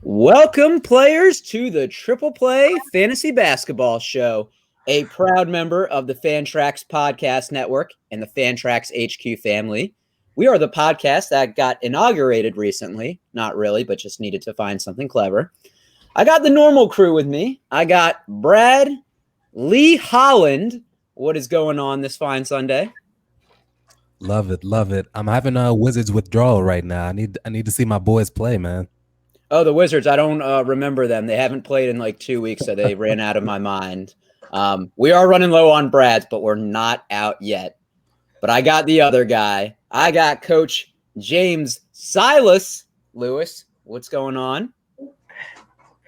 Welcome, players, to the Triple Play Fantasy Basketball Show, a proud member of the Fantrax Podcast Network and the Fantrax HQ family. We are the podcast that got inaugurated recently. Not really, but just needed to find something clever. I got the normal crew with me. I got Brad, Lee Holland. What is going on this fine Sunday? Love it, love it. I'm having a Wizards withdrawal right now. I need to see my boys play, man. Oh, the Wizards. I don't remember them. They haven't played in like 2 weeks, so they ran out of my mind. We are running low on Brads, but we're not out yet. But I got the other guy. I got Coach James Silas Lewis. What's going on?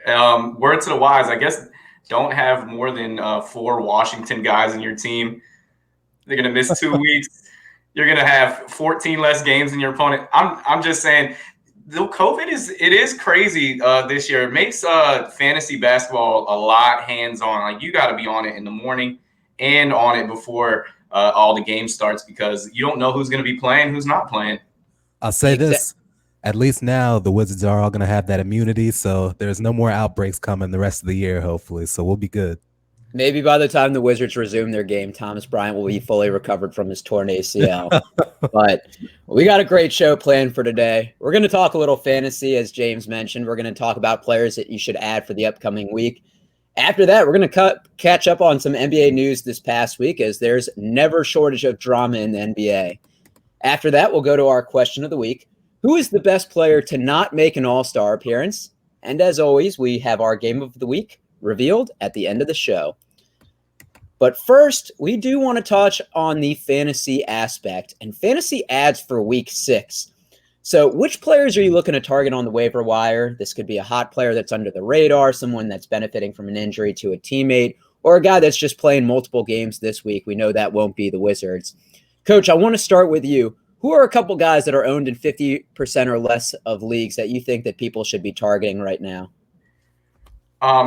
Word to the wise, I guess don't have more than 4 Washington guys in your team. They're going to miss 2 weeks. You're going to have 14 less games than your opponent. I'm just saying, the COVID is crazy this year. It makes fantasy basketball a lot hands-on. Like, you got to be on it in the morning and on it before all the games starts, because you don't know who's going to be playing, who's not playing. I'll say this. At least now the Wizards are all going to have that immunity, so there's no more outbreaks coming the rest of the year, hopefully. So we'll be good. Maybe by the time the Wizards resume their game, Thomas Bryant will be fully recovered from his torn ACL. But we got a great show planned for today. We're going to talk a little fantasy, as James mentioned. We're going to talk about players that you should add for the upcoming week. After that, we're going to catch up on some NBA news this past week, as there's never shortage of drama in the NBA. After that, we'll go to our question of the week. Who is the best player to not make an All-Star appearance? And as always, we have our game of the week revealed at the end of the show. But first, we do want to touch on the fantasy aspect and fantasy ads for week 6. So which players are you looking to target on the waiver wire? This could be a hot player that's under the radar, someone that's benefiting from an injury to a teammate, or a guy that's just playing multiple games this week. We know that won't be the Wizards. Coach, I want to start with you. Who are a couple guys that are owned in 50% or less of leagues that you think that people should be targeting right now?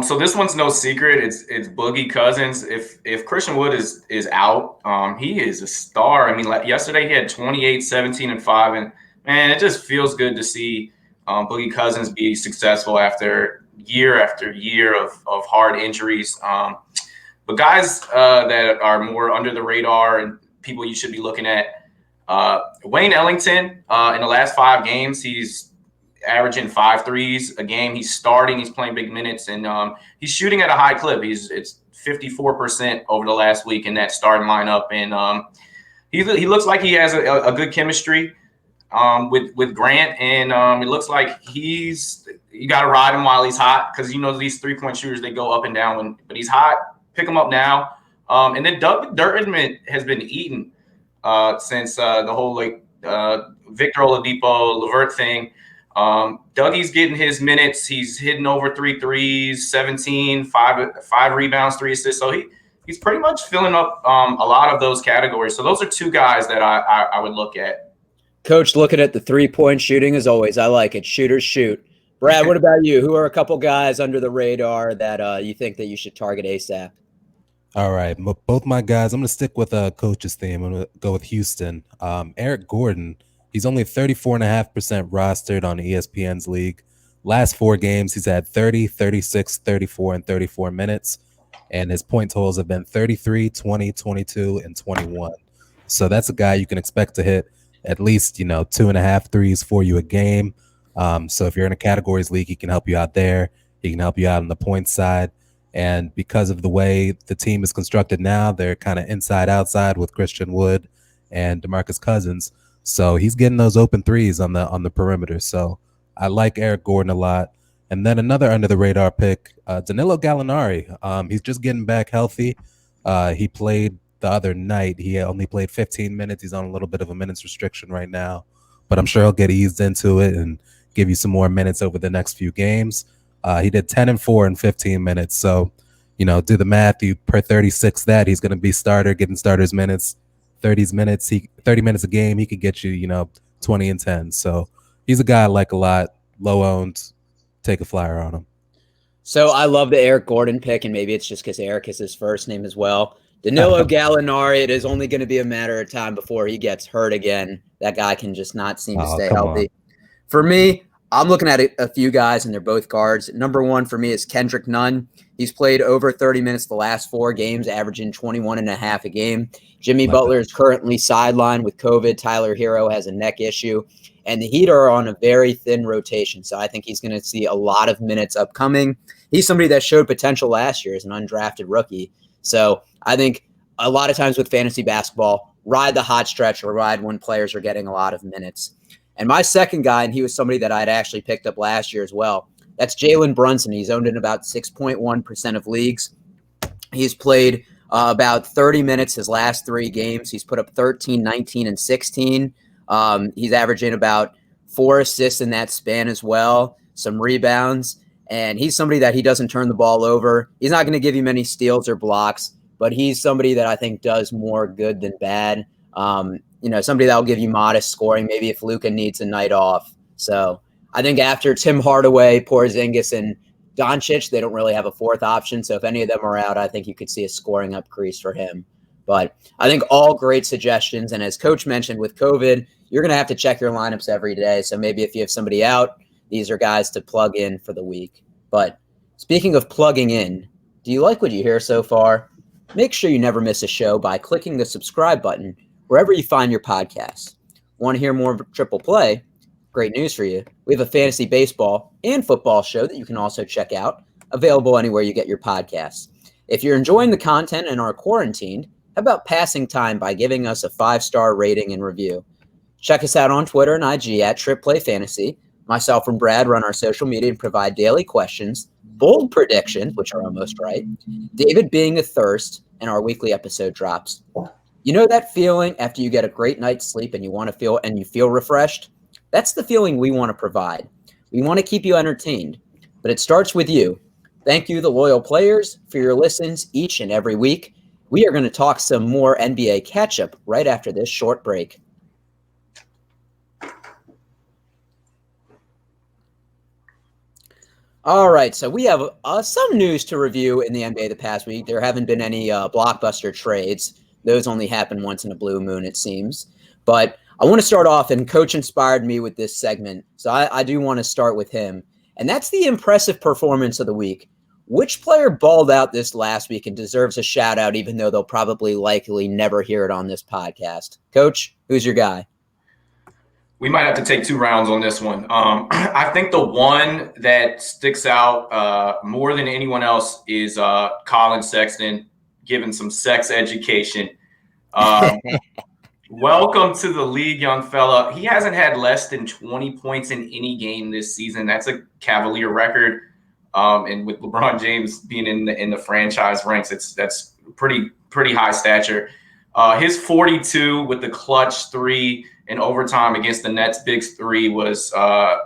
So this one's no secret. It's Boogie Cousins. If Christian Wood is out, he is a star. I mean, like yesterday he had 28, 17, and 5, and man, it just feels good to see Boogie Cousins be successful after year of hard injuries. But guys that are more under the radar and people you should be looking at. Wayne Ellington, in the last 5 games, he's averaging 5 threes a game. He's starting, he's playing big minutes, and he's shooting at a high clip. It's 54% over the last week in that starting lineup, and he looks like he has a good chemistry with Grant, and it looks like you got to ride him while he's hot, because these 3-point shooters, they go up and down but he's hot. Pick him up now, and then Doug McDermott has been eating since the whole Victor Oladipo LeVert thing. Dougie's getting his minutes. He's hitting over 3 threes, 17, 5 rebounds, 3 assists. So he's pretty much filling up a lot of those categories. So those are 2 guys that I would look at. Coach, looking at the 3-point shooting as always. I like it. Shooters shoot. Brad, what about you? Who are a couple guys under the radar that you think that you should target ASAP? All right, both my guys. I'm going to stick with a coach's theme. I'm going to go with Houston. Eric Gordon. He's only 34.5% rostered on ESPN's league. Last 4 games, he's had 30, 36, 34, and 34 minutes. And his point totals have been 33, 20, 22, and 21. So that's a guy you can expect to hit at least, 2.5 threes for you a game. So if you're in a categories league, he can help you out there. He can help you out on the point side. And because of the way the team is constructed now, they're kind of inside-outside with Christian Wood and DeMarcus Cousins. So he's getting those open threes on the perimeter. So I like Eric Gordon a lot. And then another under the radar pick, Danilo Gallinari. He's just getting back healthy. He played the other night. He only played 15 minutes. He's on a little bit of a minutes restriction right now, but I'm sure he'll get eased into it and give you some more minutes over the next few games. He did 10 and 4 in 15 minutes. So, do the math. You per 36 that he's going to be getting starters minutes. 30 minutes a game, he could get you, 20 and 10. So he's a guy I like a lot, low owned. Take a flyer on him. So I love the Eric Gordon pick, and maybe it's just because Eric is his first name as well. Danilo Gallinari, it is only going to be a matter of time before he gets hurt again. That guy can just not seem to stay healthy. For me, I'm looking at a few guys, and they're both guards. Number one for me is Kendrick Nunn. He's played over 30 minutes the last 4 games, averaging 21 and a half a game. Jimmy Butler is currently sidelined with COVID. Tyler Hero has a neck issue. And the Heat are on a very thin rotation, so I think he's going to see a lot of minutes upcoming. He's somebody that showed potential last year as an undrafted rookie. So I think a lot of times with fantasy basketball, ride the hot stretch or ride when players are getting a lot of minutes. And my second guy, and he was somebody that I'd actually picked up last year as well, that's Jalen Brunson. He's owned in about 6.1% of leagues. He's played about 30 minutes his last 3 games. He's put up 13, 19, and 16. He's averaging about 4 assists in that span as well, some rebounds. And he's somebody that he doesn't turn the ball over. He's not going to give you many steals or blocks, but he's somebody that I think does more good than bad. Somebody that will give you modest scoring, maybe if Luka needs a night off. So I think after Tim Hardaway, Porzingis, and Doncic, they don't really have a fourth option. So if any of them are out, I think you could see a scoring increase for him. But I think all great suggestions. And as Coach mentioned, with COVID, you're going to have to check your lineups every day. So maybe if you have somebody out, these are guys to plug in for the week. But speaking of plugging in, do you like what you hear so far? Make sure you never miss a show by clicking the subscribe button wherever you find your podcasts. Want to hear more Triple Play? Great news for you. We have a fantasy baseball and football show that you can also check out, available anywhere you get your podcasts. If you're enjoying the content and are quarantined, how about passing time by giving us a 5-star rating and review? Check us out on Twitter and IG at Triple Play Fantasy. Myself and Brad run our social media and provide daily questions, bold predictions, which are almost right, David being a thirst, and our weekly episode drops. You know that feeling after you get a great night's sleep and you feel refreshed? That's the feeling we want to provide. We want to keep you entertained, but it starts with you. Thank you, the loyal players, for your listens each and every week. We are going to talk some more NBA catch-up right after this short break. All right, so we have some news to review in the NBA the past week. There haven't been any blockbuster trades. Those only happen once in a blue moon, it seems. But I want to start off, and Coach inspired me with this segment, so I do want to start with him. And that's the impressive performance of the week. Which player balled out this last week and deserves a shout-out, even though they'll probably likely never hear it on this podcast? Coach, who's your guy? We might have to take 2 rounds on this one. I think the one that sticks out more than anyone else is Colin Sexton, giving some sex education. Welcome to the league, young fella. He hasn't had less than 20 points in any game this season. That's a Cavalier record. And with LeBron James being in the franchise ranks, that's pretty high stature. His 42 with the clutch 3 in overtime against the Nets' big 3 was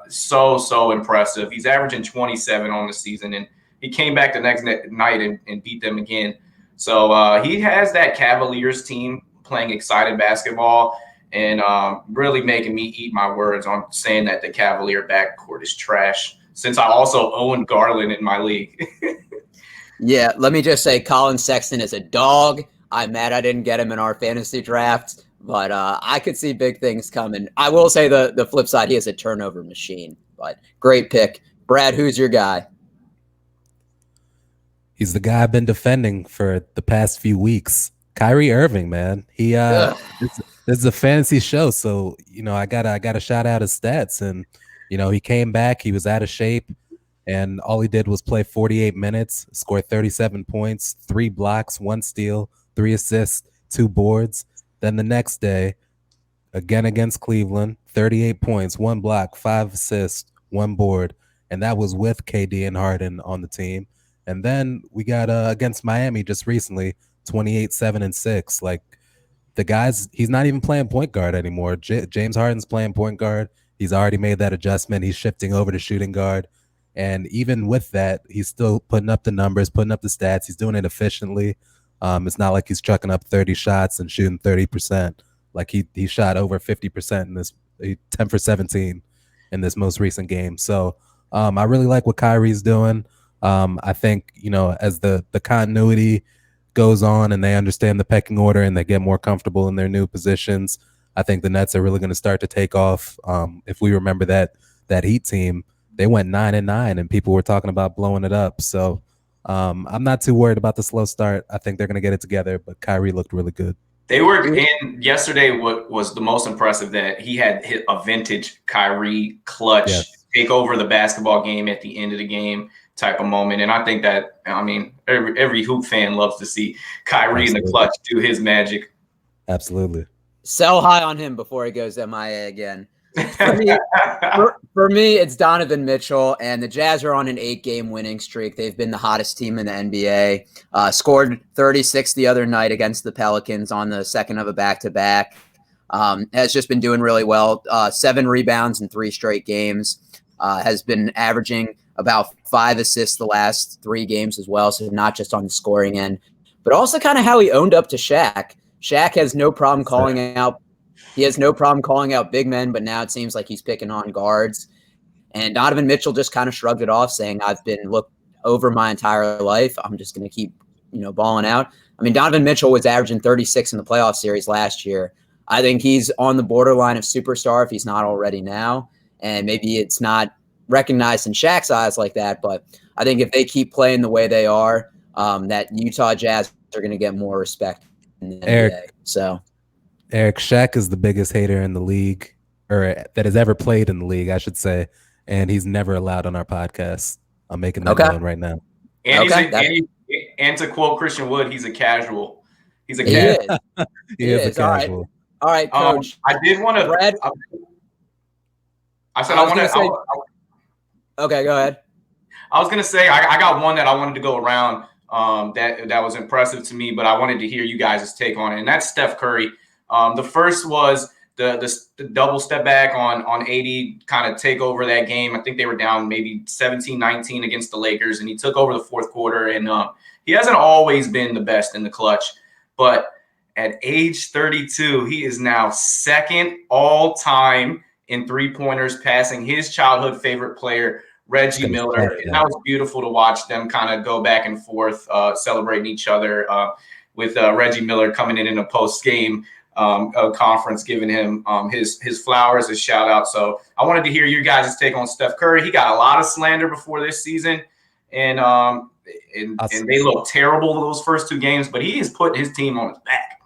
so impressive. He's averaging 27 on the season, and he came back the next night and beat them again. So he has that Cavaliers team playing excited basketball and really making me eat my words on saying that the Cavalier backcourt is trash, since I also own Garland in my league. Yeah, let me just say Colin Sexton is a dog. I'm mad I didn't get him in our fantasy draft, but I could see big things coming. I will say the flip side, he is a turnover machine, but great pick. Brad, who's your guy? He's the guy I've been defending for the past few weeks. Kyrie Irving, man. This is a fantasy show, so I gotta shout out his stats. And he came back, he was out of shape, and all he did was play 48 minutes, scored 37 points, 3 blocks, 1 steal, 3 assists, 2 boards. Then the next day, again against Cleveland, 38 points, 1 block, 5 assists, 1 board, and that was with KD and Harden on the team. And then we got against Miami just recently, 28, 7, and 6. Like, the guys, he's not even playing point guard anymore. James Harden's playing point guard. He's already made that adjustment. He's shifting over to shooting guard. And even with that, he's still putting up the numbers, putting up the stats. He's doing it efficiently. It's not like he's chucking up 30 shots and shooting 30%. Like he shot over 50% in this, 10 for 17 in this most recent game. So I really like what Kyrie's doing. I think, as the continuity goes on and they understand the pecking order and they get more comfortable in their new positions, I think the Nets are really going to start to take off. If we remember that that Heat team. They went 9-9, and people were talking about blowing it up. So I'm not too worried about the slow start. I think they're going to get it together, but Kyrie looked really good. They were in yesterday. What was the most impressive that he had hit a vintage Kyrie clutch, take over the basketball game at the end of the game type of moment. And I think that, I mean, every hoop fan loves to see Kyrie in the clutch do his magic. Absolutely. Sell high on him before he goes MIA again. For me, it's Donovan Mitchell, and the Jazz are on an 8-game winning streak. They've been the hottest team in the NBA. Scored 36 the other night against the Pelicans on the second of a back-to-back. Has just been doing really well. 7 rebounds in 3 straight games. Has been averaging about 5 assists the last 3 games as well, so not just on the scoring end, but also kind of how he owned up to Shaq. Shaq has no problem calling out. He has no problem calling out big men, but now it seems like he's picking on guards. And Donovan Mitchell just kind of shrugged it off, saying, I've been looked over my entire life. I'm just going to keep, balling out. I mean, Donovan Mitchell was averaging 36 in the playoff series last year. I think he's on the borderline of superstar if he's not already now. And maybe it's not recognized in Shaq's eyes like that, but I think if they keep playing the way they are, that Utah Jazz are going to get more respect in the NBA. So, Eric, Shaq is the biggest hater in the league, or that has ever played in the league, I should say, and he's never allowed on our podcast. I'm making that known right now. And and to quote Christian Wood, he's a casual. He's a casual. He is a casual. All right, Coach. I did want to. Okay, go ahead. I was gonna say I got one that I wanted to go around. That was impressive to me, but I wanted to hear you guys' take on it, and that's Steph Curry. The first was the double step back on 80, kind of take over that game. I think they were down maybe 17-19 against the Lakers, and he took over the fourth quarter. And he hasn't always been the best in the clutch, but at age 32, he is now second all time in 3-pointers, passing his childhood favorite player, Reggie Miller. And that was beautiful to watch them kind of go back and forth, celebrating each other, with Reggie Miller coming in a post-game conference, giving him his flowers, his shout out. So I wanted to hear your guys' take on Steph Curry. He got a lot of slander before this season, and they looked terrible those first 2 games, but he has put his team on his back.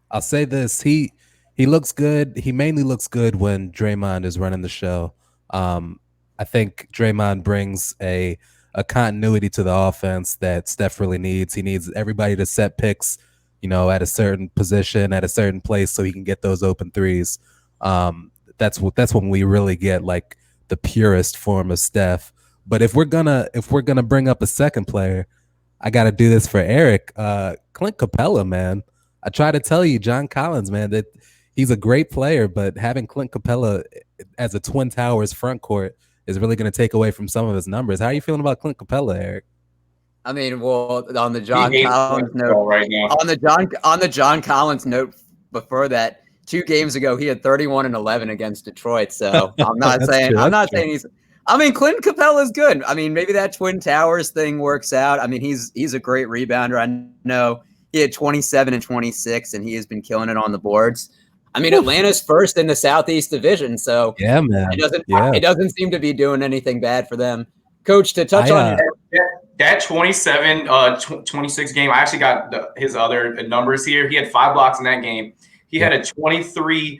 I'll say this: he looks good. He mainly looks good when Draymond is running the show. I think Draymond brings a continuity to the offense that Steph really needs. He needs everybody to set picks, at a certain position, at a certain place, so he can get those open threes. That's when we really get like the purest form of Steph. But if we're gonna bring up a second player, I got to do this for Eric. Clint Capela, man. I try to tell you, John Collins, man, that he's a great player, but having Clint Capela as a Twin Towers front court is really going to take away from some of his numbers. How are you feeling about Clint Capela, Eric? I mean, well, on the John Collins note, right now. on the John Collins note before that, 2 games ago he had 31 and 11 against Detroit. So I'm not saying he's. I mean, Clint Capela is good. I mean, maybe that Twin Towers thing works out. I mean, he's a great rebounder. I know he had 27 and 26, and he has been killing it on the boards. I mean, Atlanta's first in the Southeast Division, so yeah, man. It doesn't seem to be doing anything bad for them. Coach, to touch on that 27-26 game, I actually got his other numbers here. He had 5 blocks in that game. He had a 23-15,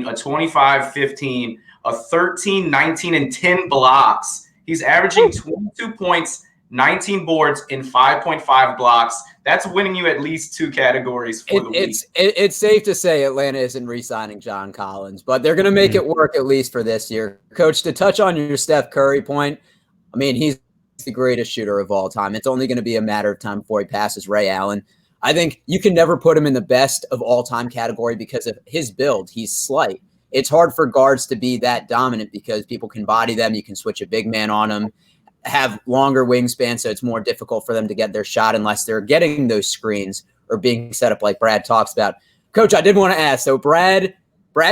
a 25-15, a 13, 19, and 10 blocks. He's averaging 22 points, 19 boards, and 5.5 blocks. That's winning you at least 2 categories for the week. It's safe to say Atlanta isn't re-signing John Collins, but they're going to make it work at least for this year. Coach, to touch on your Steph Curry point, I mean, he's the greatest shooter of all time. It's only going to be a matter of time before he passes Ray Allen. I think you can never put him in the best of all time category because of his build. He's slight. It's hard for guards to be that dominant because people can body them. You can switch a big man on them, have longer wingspan, so it's more difficult for them to get their shot unless they're getting those screens or being set up like Brad talks about. Coach, I did want to ask. So Brad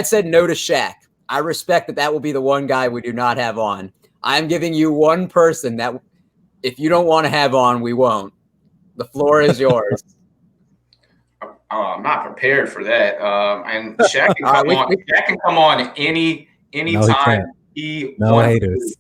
said no to Shaq. I respect that will be the one guy we do not have on. I'm giving you one person that if you don't want to have on, we won't. The floor is yours. I'm not prepared for that. And Shaq can come on. Shaq can come on any time No haters.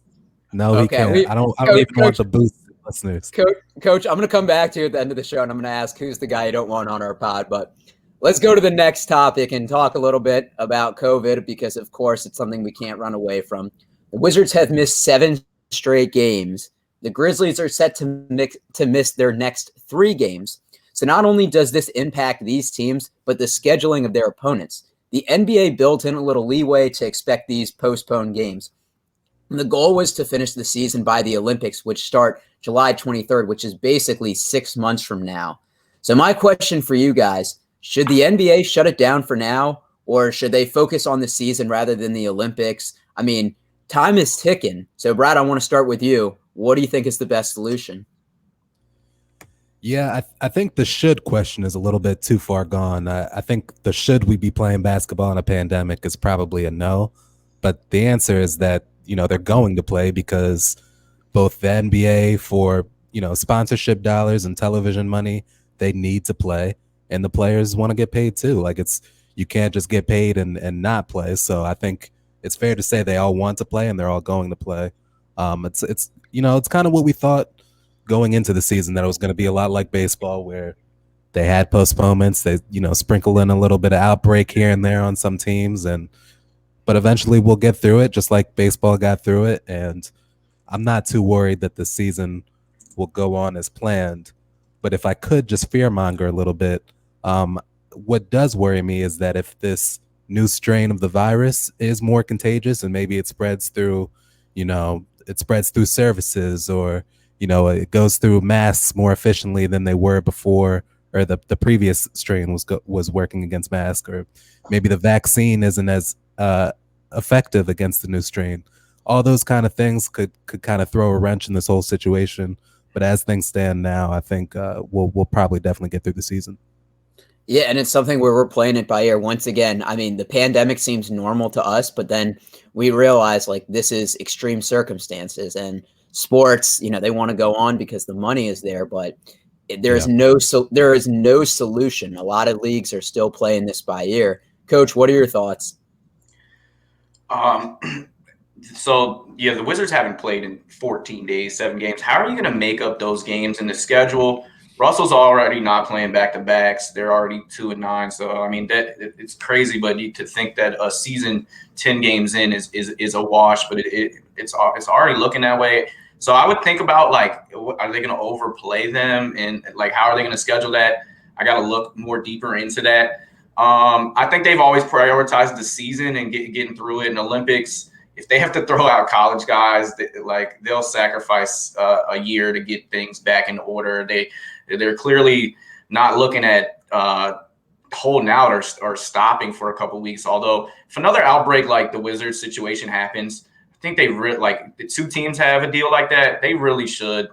No, he Okay, can't. I don't even want the boost, listeners. Coach, I'm going to come back to you at the end of the show, and I'm going to ask who's the guy you don't want on our pod. But let's go to the next topic and talk a little bit about COVID because, of course, it's something we can't run away from. The Wizards have missed 7 straight games. The Grizzlies are set to miss their next 3 games. So not only does this impact these teams, but the scheduling of their opponents. The NBA built in a little leeway to expect these postponed games. And the goal was to finish the season by the Olympics, which start July 23rd, which is basically 6 months from now. So my question for you guys, should the NBA shut it down for now, or should they focus on the season rather than the Olympics? I mean, time is ticking. So, Brad, I want to start with you. What do you think is the best solution? Yeah, I think the should question is a little bit too far gone. I think the should we be playing basketball in a pandemic is probably a no. But the answer is that, they're going to play because both the NBA for, sponsorship dollars and television money, they need to play. And the players want to get paid too. Like you can't just get paid and not play. So I think it's fair to say they all want to play and they're all going to play. It's kind of what we thought going into the season, that it was going to be a lot like baseball where they had postponements. They, sprinkle in a little bit of outbreak here and there on some teams. But eventually we'll get through it just like baseball got through it. And I'm not too worried that the season will go on as planned. But if I could just fearmonger a little bit, what does worry me is that if this new strain of the virus is more contagious and maybe it spreads through, services, or, it goes through masks more efficiently than they were before, or the previous strain was working against masks, or maybe the vaccine isn't as effective against the new strain. All those kind of things could kind of throw a wrench in this whole situation. But as things stand now, I think we'll probably definitely get through the season. Yeah, and it's something where we're playing it by ear. Once again, I mean, the pandemic seems normal to us, but then we realize this is extreme circumstances, and sports, they want to go on because the money is there, but there is no solution. A lot of leagues are still playing this by ear. Coach, what are your thoughts? So, the Wizards haven't played in 14 days, 7 games. How are you going to make up those games in the schedule? Russell's already not playing back-to-backs. They're already 2-9. So, I mean, it's crazy, but to think that a season 10 games in is a wash, but it's already looking that way. So I would think about, are they going to overplay them? And, how are they going to schedule that? I got to look more deeper into that. I think they've always prioritized the season and getting through it in Olympics. If they have to throw out college guys, they'll sacrifice a year to get things back in order. They're clearly not looking at holding out or stopping for a couple of weeks. Although if another outbreak like the Wizards situation happens, I think the 2 teams have a deal like that. They really should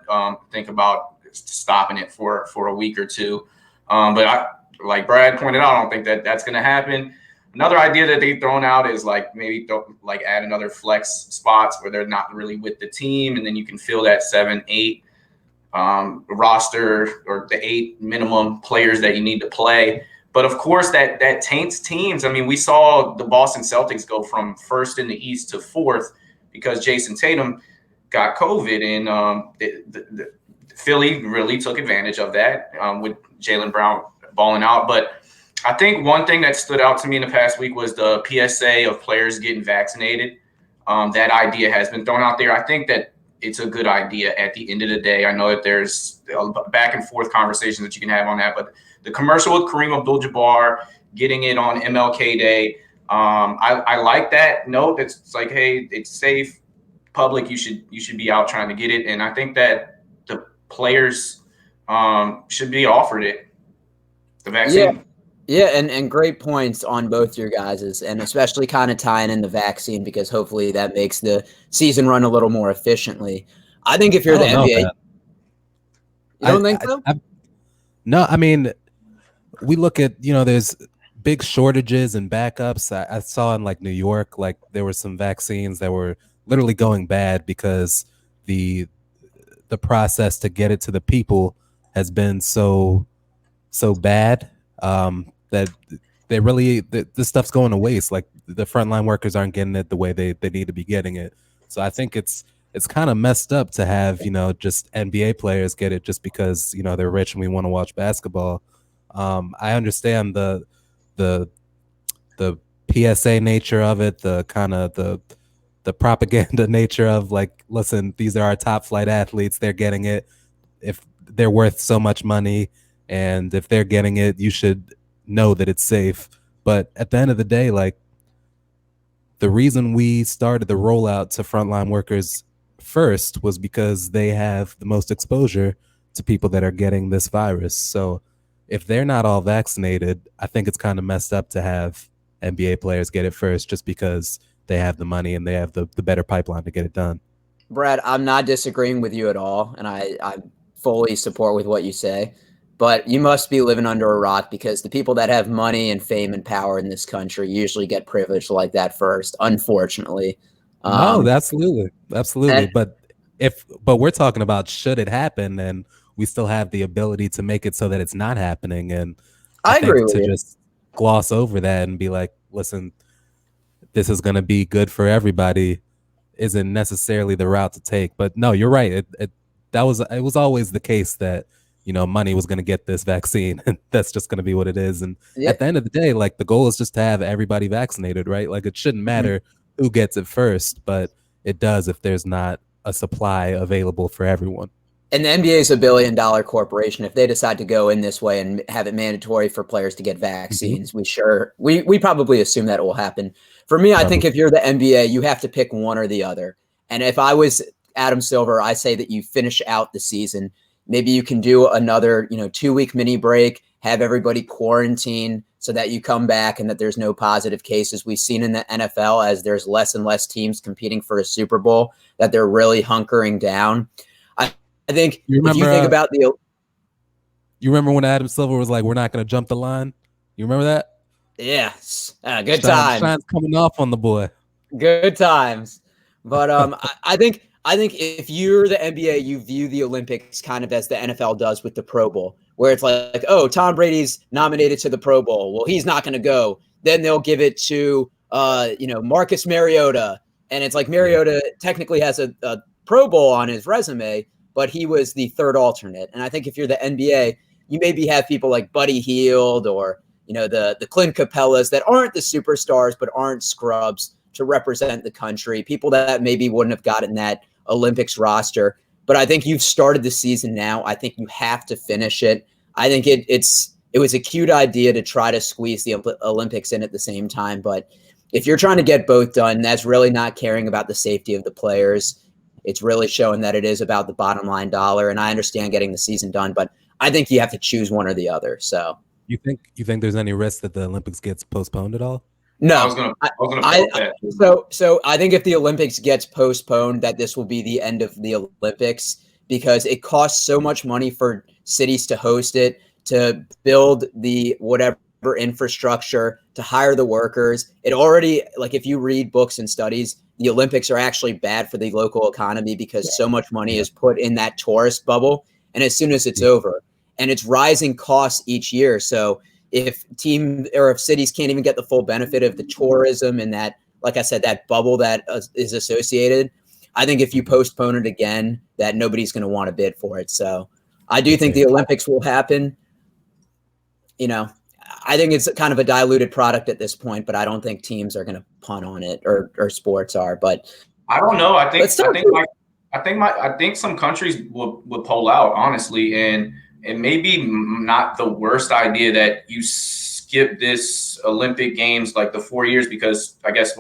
think about stopping it for a week or 2. But like Brad pointed out, I don't think that's going to happen. Another idea that they've thrown out is maybe add another flex spots where they're not really with the team, and then you can fill that 7-8 roster, or the 8 minimum players that you need to play. But of course, that taints teams. I mean, we saw the Boston Celtics go from 1st in the East to 4th because Jason Tatum got COVID, and the Philly really took advantage of that with Jalen Brown balling out. But I think one thing that stood out to me in the past week was the PSA of players getting vaccinated. That idea has been thrown out there. I think that it's a good idea at the end of the day. I know that there's back and forth conversations that you can have on that, but the commercial with Kareem Abdul-Jabbar, getting it on MLK Day, I like that note. It's hey, it's safe, public. You should be out trying to get it, and I think that the players should be offered it, the vaccine. Yeah, and great points on both your guys's, and especially kind of tying in the vaccine because hopefully that makes the season run a little more efficiently. I think if you're the NBA, you don't think so? No, I mean, we look at, there's big shortages and backups. I saw in New York, there were some vaccines that were literally going bad because the process to get it to the people has been so bad. That this stuff's going to waste. the frontline workers aren't getting it the way they need to be getting it. So I think it's kind of messed up to have, just NBA players get it just because, they're rich and we want to watch basketball. I understand the PSA nature of it, the kind of the propaganda nature of like, listen, these are our top flight athletes. They're getting it. If they're worth so much money and if they're getting it, you should know that it's safe. But at the end of the day, like, the reason we started the rollout to frontline workers first was because they have the most exposure to people that are getting this virus. So if they're not all vaccinated, I think it's kind of messed up to have NBA players get it first just because they have the money and they have the better pipeline to get it done. Brad, I'm not disagreeing with you at all, and I fully support with what you say. But you must be living under a rock because the people that have money and fame and power in this country usually get privilege like that first, unfortunately. No, absolutely. But we're talking about should it happen, and we still have the ability to make it so that it's not happening. And I agree with you. Just gloss over that and be like, listen, this is going to be good for everybody isn't necessarily the route to take. But no, you're right. It was always the case that, money was going to get this vaccine, and that's just going to be what it is. And at the end of the day, like, the goal is just to have everybody vaccinated, right? Like, it shouldn't matter who gets it first, but it does if there's not a supply available for everyone. And the NBA is $1 billion corporation. If they decide to go in this way and have it mandatory for players to get vaccines, we probably assume that it will happen. For me, I think if you're the NBA, you have to pick one or the other. And if I was Adam Silver, I say that you finish out the season. Maybe you can do another, 2-week mini break, have everybody quarantine so that you come back and that there's no positive cases. We've seen in the NFL as there's less and less teams competing for a Super Bowl that they're really hunkering down. I think if you think about you remember when Adam Silver was like, we're not going to jump the line? You remember that? Yes. Good times. Shine's coming off on the boy. Good times. But I think if you're the NBA, you view the Olympics kind of as the NFL does with the Pro Bowl, where it's like, oh, Tom Brady's nominated to the Pro Bowl. Well, he's not going to go. Then they'll give it to, Marcus Mariota. And it's like Mariota technically has a Pro Bowl on his resume, but he was the third alternate. And I think if you're the NBA, you maybe have people like Buddy Hield or, the Clint Capelas that aren't the superstars, but aren't scrubs to represent the country, people that maybe wouldn't have gotten that Olympics roster. But I think you've started the season now. I think you have to finish it. I think it was a cute idea to try to squeeze the Olympics in at the same time. But if you're trying to get both done, that's really not caring about the safety of the players. It's really showing that it is about the bottom line dollar. And I understand getting the season done, but I think you have to choose one or the other. So you think there's any risk that the Olympics gets postponed at all? No. I was gonna so I think if the Olympics gets postponed, that this will be the end of the Olympics because it costs so much money for cities to host it, to build the whatever infrastructure, to hire the workers. It already, like, if you read books and studies, the Olympics are actually bad for the local economy because so much money is put in that tourist bubble. And as soon as it's over, and it's rising costs each year. So if cities can't even get the full benefit of the tourism and that, like I said, that bubble that is associated, I think if you postpone it again, that nobody's going to want to bid for it. So I do think the Olympics will happen. I think it's kind of a diluted product at this point, but I don't think teams are going to punt on it or sports are. But I don't know. I think some countries would pull out, honestly, and it may be not the worst idea that you skip this Olympic Games like the 4 years because I guess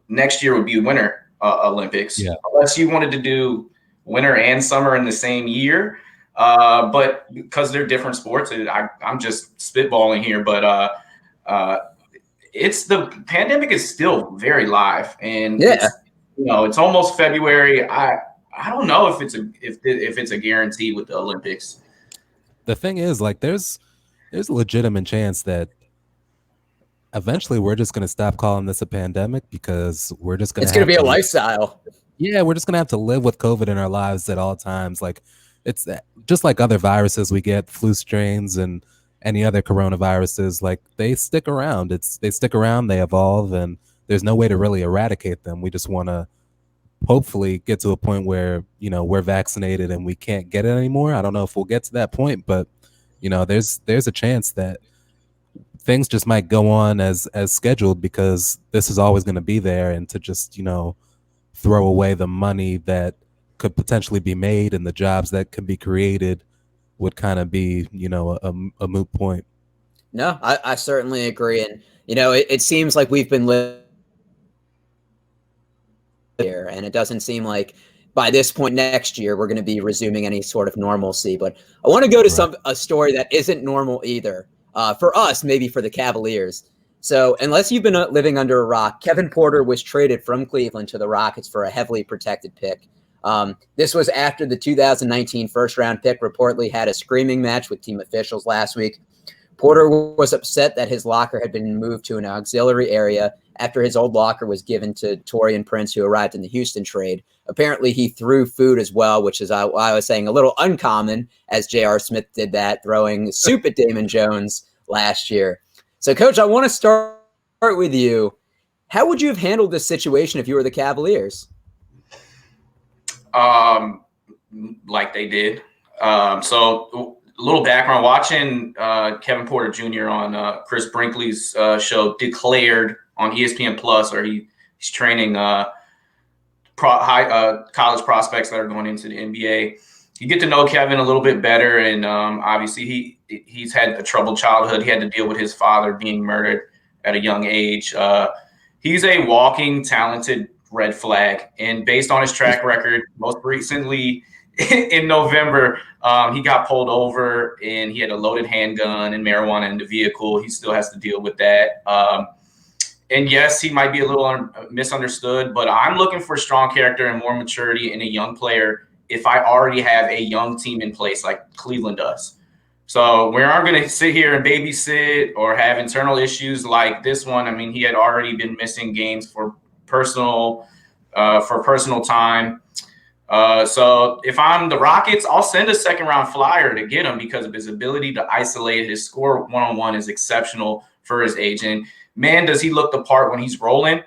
next year would be Winter Olympics. Yeah. Unless you wanted to do winter and summer in the same year. But because they're different sports, I'm just spitballing here, but the pandemic is still very live, and it's almost February. I don't know if it's a guarantee with the Olympics. The thing is, like, there's a legitimate chance that eventually we're just going to stop calling this a pandemic because we're just going to. It's going to be a lifestyle. Yeah, we're just going to have to live with COVID in our lives at all times. Like, it's just like other viruses we get, flu strains and any other coronaviruses, like they stick around. They stick around, they evolve, and there's no way to really eradicate them. We just want to hopefully get to a point where, we're vaccinated and we can't get it anymore. I don't know if we'll get to that point, but there's a chance that things just might go on as scheduled, because this is always going to be there, and to just throw away the money that could potentially be made and the jobs that could be created would kind of be a moot point. No, I certainly agree. And it seems like we've been living here, and it doesn't seem like by this point next year we're going to be resuming any sort of normalcy. But I want to go to a story that isn't normal either. For us, maybe for the Cavaliers. So unless you've been living under a rock, Kevin Porter was traded from Cleveland to the Rockets for a heavily protected pick. This was after the 2019 first-round pick reportedly had a screaming match with team officials last week. Porter was upset that his locker had been moved to an auxiliary area after his old locker was given to Taurean Prince, who arrived in the Houston trade. Apparently, he threw food as well, which is, I was saying, a little uncommon, as J.R. Smith did that, throwing soup at Damon Jones last year. So, Coach, I want to start with you. How would you have handled this situation if you were the Cavaliers? Like they did. So, a little background. Watching Kevin Porter Jr. on Chris Brinkley's show, Declared, on ESPN Plus, or he's training college prospects that are going into the NBA. You get to know Kevin a little bit better, and obviously he's had a troubled childhood. He had to deal with his father being murdered at a young age. He's a walking, talented red flag, and based on his track record, most recently in November, he got pulled over, and he had a loaded handgun and marijuana in the vehicle. He still has to deal with that. And yes, he might be a little misunderstood, but I'm looking for strong character and more maturity in a young player if I already have a young team in place like Cleveland does. So we aren't going to sit here and babysit or have internal issues like this one. I mean, he had already been missing games for personal time. So if I'm the Rockets, I'll send a second-round flyer to get him because of his ability to isolate. His score one-on-one is exceptional for his age. And man, does he look the part when he's rolling.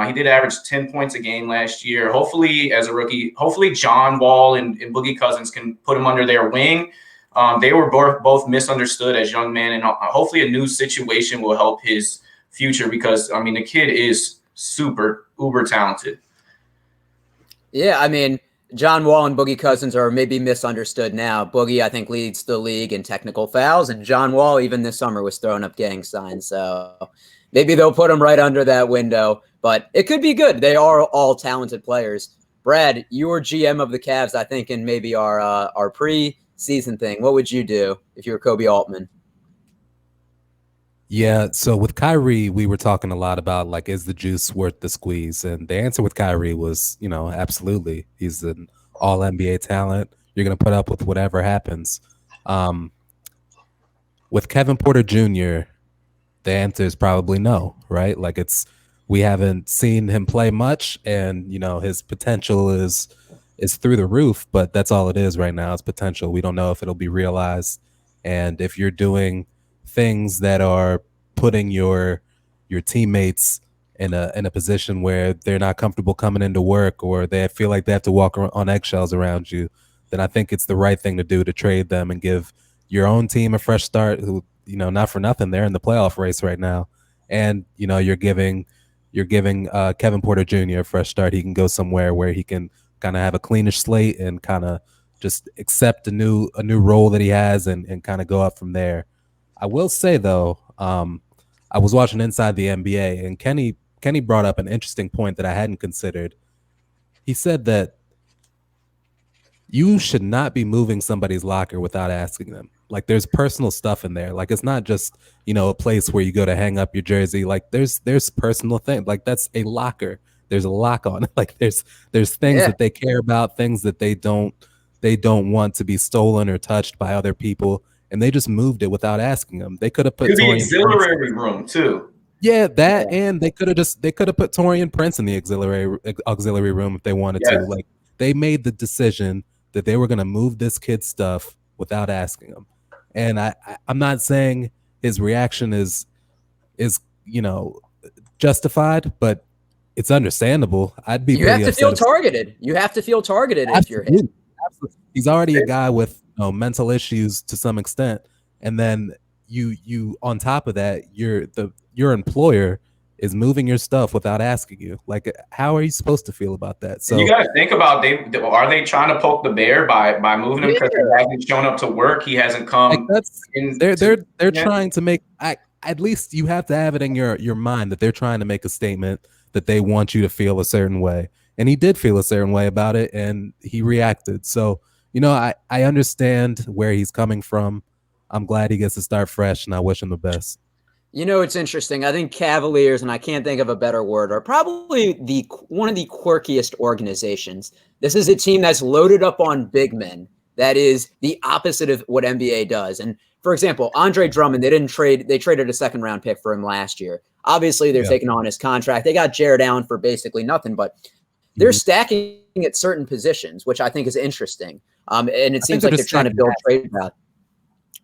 He did average 10 points a game last year. Hopefully, as a rookie, John Wall and Boogie Cousins can put him under their wing. They were both misunderstood as young men, and hopefully a new situation will help his future because, I mean, the kid is uber talented. Yeah, I mean, John Wall and Boogie Cousins are maybe misunderstood now. Boogie, I think, leads the league in technical fouls, and John Wall, even this summer, was throwing up gang signs. So maybe they'll put him right under that window, but it could be good. They are all talented players. Brad, you were GM of the Cavs, I think, in maybe our pre-season thing. What would you do if you were Kobe Altman? Yeah, so with Kyrie, we were talking a lot about, like, is the juice worth the squeeze? And the answer with Kyrie was, absolutely. He's an all-NBA talent. You're going to put up with whatever happens. With Kevin Porter Jr., the answer is probably no, right? Like, we haven't seen him play much, and, his potential is through the roof, but that's all it is right now. It's potential. We don't know if it'll be realized. And if you're doing things that are putting your teammates in a position where they're not comfortable coming into work, or they feel like they have to walk on eggshells around you, then I think it's the right thing to do to trade them and give your own team a fresh start. Who, not for nothing, they're in the playoff race right now, and you're giving Kevin Porter Jr. a fresh start. He can go somewhere where he can kind of have a cleanish slate and kind of just accept a new role that he has and kind of go up from there. I will say, though, I was watching Inside the NBA, and Kenny brought up an interesting point that I hadn't considered. He said that you should not be moving somebody's locker without asking them. Like, there's personal stuff in there. Like, it's not just, a place where you go to hang up your jersey. Like, there's personal things. Like, that's a locker. There's a lock on it. Like, there's things that they care about, things that they don't want to be stolen or touched by other people. And they just moved it without asking them. They could have put the auxiliary room too. Yeah, that, and they could have put Taurean Prince in the auxiliary room if they wanted to. Like, they made the decision that they were going to move this kid's stuff without asking him. And I'm not saying his reaction is justified, but it's understandable. I'd be You have pretty to feel upset. targeted. You have to feel targeted if you're him. Absolutely. He's already a guy with mental issues to some extent, and then you on top of that, your employer is moving your stuff without asking you. Like, how are you supposed to feel about that? So you got to think about are they trying to poke the bear by moving him because he hasn't shown up to work? He hasn't come. Like they're trying to make. At least you have to have it in your mind that they're trying to make a statement that they want you to feel a certain way. And he did feel a certain way about it, and he reacted. So, I understand where he's coming from. I'm glad he gets to start fresh, and I wish him the best. It's interesting. I think Cavaliers, and I can't think of a better word, are probably one of the quirkiest organizations. This is a team that's loaded up on big men. That is the opposite of what NBA does. And for example, Andre Drummond, they traded a second round pick for him last year. Obviously, they're taking on his contract. They got Jared Allen for basically nothing, but they're stacking at certain positions, which I think is interesting. And it seems like they're trying to build trade value.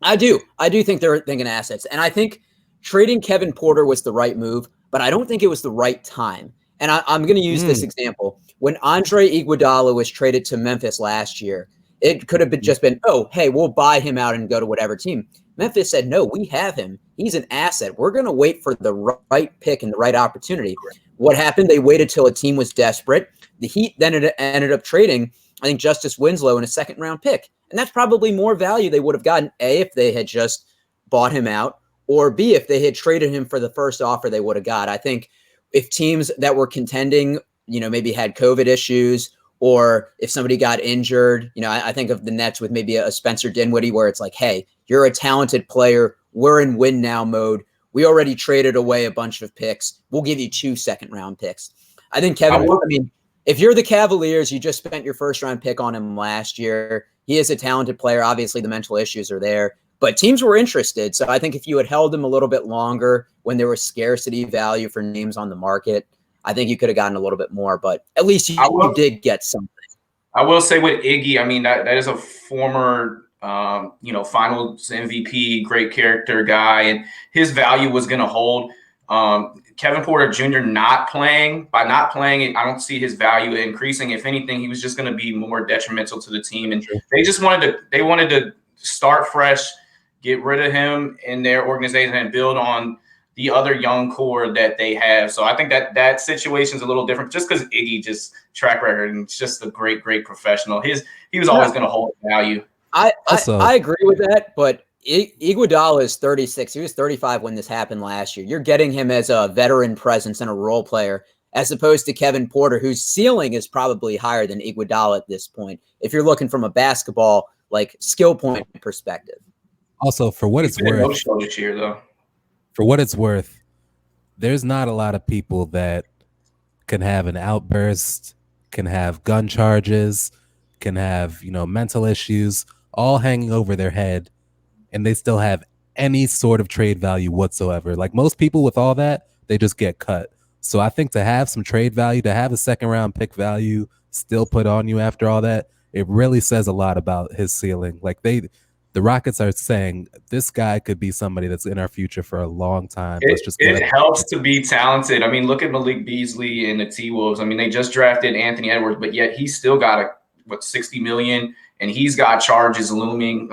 I do think they're thinking assets. And I think trading Kevin Porter was the right move, but I don't think it was the right time. And I'm going to use this example. When Andre Iguodala was traded to Memphis last year, it could have just been, oh, hey, we'll buy him out and go to whatever team. Memphis said, no, we have him. He's an asset. We're going to wait for the right pick and the right opportunity. What happened? They waited till a team was desperate. The Heat then ended up trading, I think, Justice Winslow in a second-round pick. And that's probably more value they would have gotten, A, if they had just bought him out, or B, if they had traded him for the first offer they would have got. I think if teams that were contending, maybe had COVID issues, or if somebody got injured, I think of the Nets with maybe a Spencer Dinwiddie where it's like, hey, you're a talented player. We're in win now mode. We already traded away a bunch of picks. We'll give you 2 second-round picks. I think if you're the Cavaliers, you just spent your first-round pick on him last year. He is a talented player. Obviously, the mental issues are there. But teams were interested. So I think if you had held him a little bit longer when there was scarcity value for names on the market, I think you could have gotten a little bit more. But at least you did get something. I will say with Iggy, I mean, that is a former finals MVP, great character guy, and his value was going to hold. Kevin Porter Jr. not playing, I don't see his value increasing. If anything, he was just going to be more detrimental to the team. And they wanted to start fresh, get rid of him in their organization and build on the other young core that they have. So I think that situation is a little different just because Iggy just track record and just a great professional. He was always going to hold value. I agree with that, but Iguodala is 36. He was 35 when this happened last year. You're getting him as a veteran presence and a role player, as opposed to Kevin Porter, whose ceiling is probably higher than Iguodala at this point, if you're looking from a basketball skill point perspective. Also, for what it's worth, this year, though. For what it's worth, there's not a lot of people that can have an outburst, can have gun charges, can have mental issues, all hanging over their head, and they still have any sort of trade value whatsoever. Like most people with all that, they just get cut. So I think to have some trade value, to have a second-round pick value still put on you after all that, it really says a lot about his ceiling. Like the Rockets are saying this guy could be somebody that's in our future for a long time. It helps to be talented. I mean, look at Malik Beasley and the T-Wolves. I mean, they just drafted Anthony Edwards, but yet he's still got $60 million, and he's got charges looming.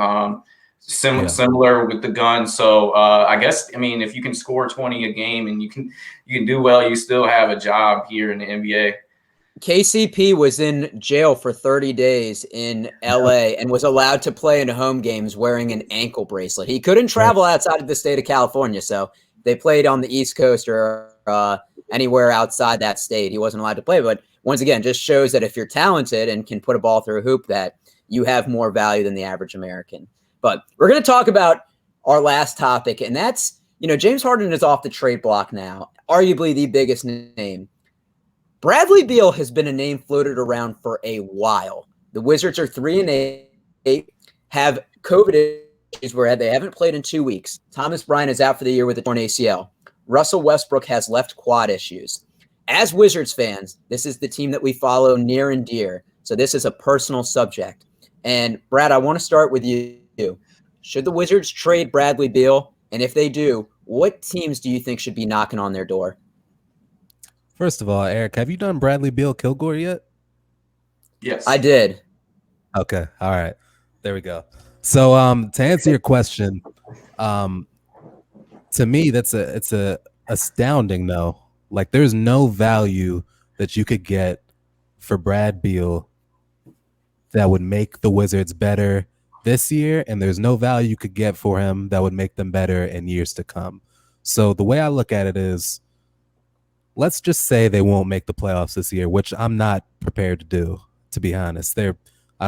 Similar with the gun. So I guess, if you can score 20 a game and you can do well, you still have a job here in the NBA. KCP was in jail for 30 days in LA and was allowed to play in home games wearing an ankle bracelet. He couldn't travel outside of the state of California. So they played on the East Coast or anywhere outside that state. He wasn't allowed to play. But once again, just shows that if you're talented and can put a ball through a hoop, that you have more value than the average American. But we're going to talk about our last topic, and that's, James Harden is off the trade block now, arguably the biggest name. Bradley Beal has been a name floated around for a while. The Wizards are 3-8, have COVID issues where they haven't played in 2 weeks. Thomas Bryant is out for the year with a torn ACL. Russell Westbrook has left quad issues. As Wizards fans, this is the team that we follow near and dear, so this is a personal subject. And Brad, I want to start with you. Should the Wizards trade Bradley Beal? And if they do, what teams do you think should be knocking on their door? First of all, Eric, have you done Bradley Beal Kilgore yet? Yes, I did. Okay. All right. There we go. So to answer your question, to me it's a astounding no. Like there's no value that you could get for Brad Beal that would make the Wizards better this year, and there's no value you could get for him that would make them better in years to come. So the way I look at it is, let's just say they won't make the playoffs this year, which I'm not prepared to do, to be honest. I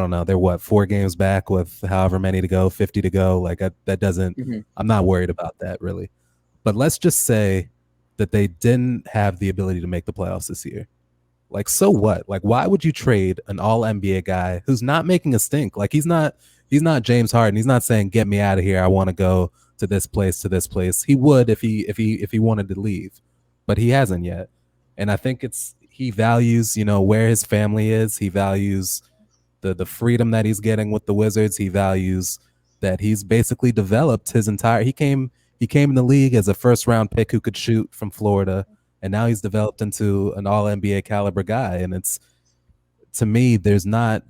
don't know, they're what, 4 games back with however many to go, 50 to go. Like that doesn't, I'm not worried about that really. But let's just say that they didn't have the ability to make the playoffs this year. Like, so what? Like, why would you trade an all NBA guy who's not making a stink? Like, he's not James Harden. He's not saying, get me out of here. I want to go to this place, to this place. He would if he wanted to leave, but he hasn't yet. And I think he values, where his family is. He values the freedom that he's getting with the Wizards. He values that he's basically developed his entire, he came in the league as a first round pick who could shoot from Florida. And now he's developed into an all NBA caliber guy. And it's, to me, there's not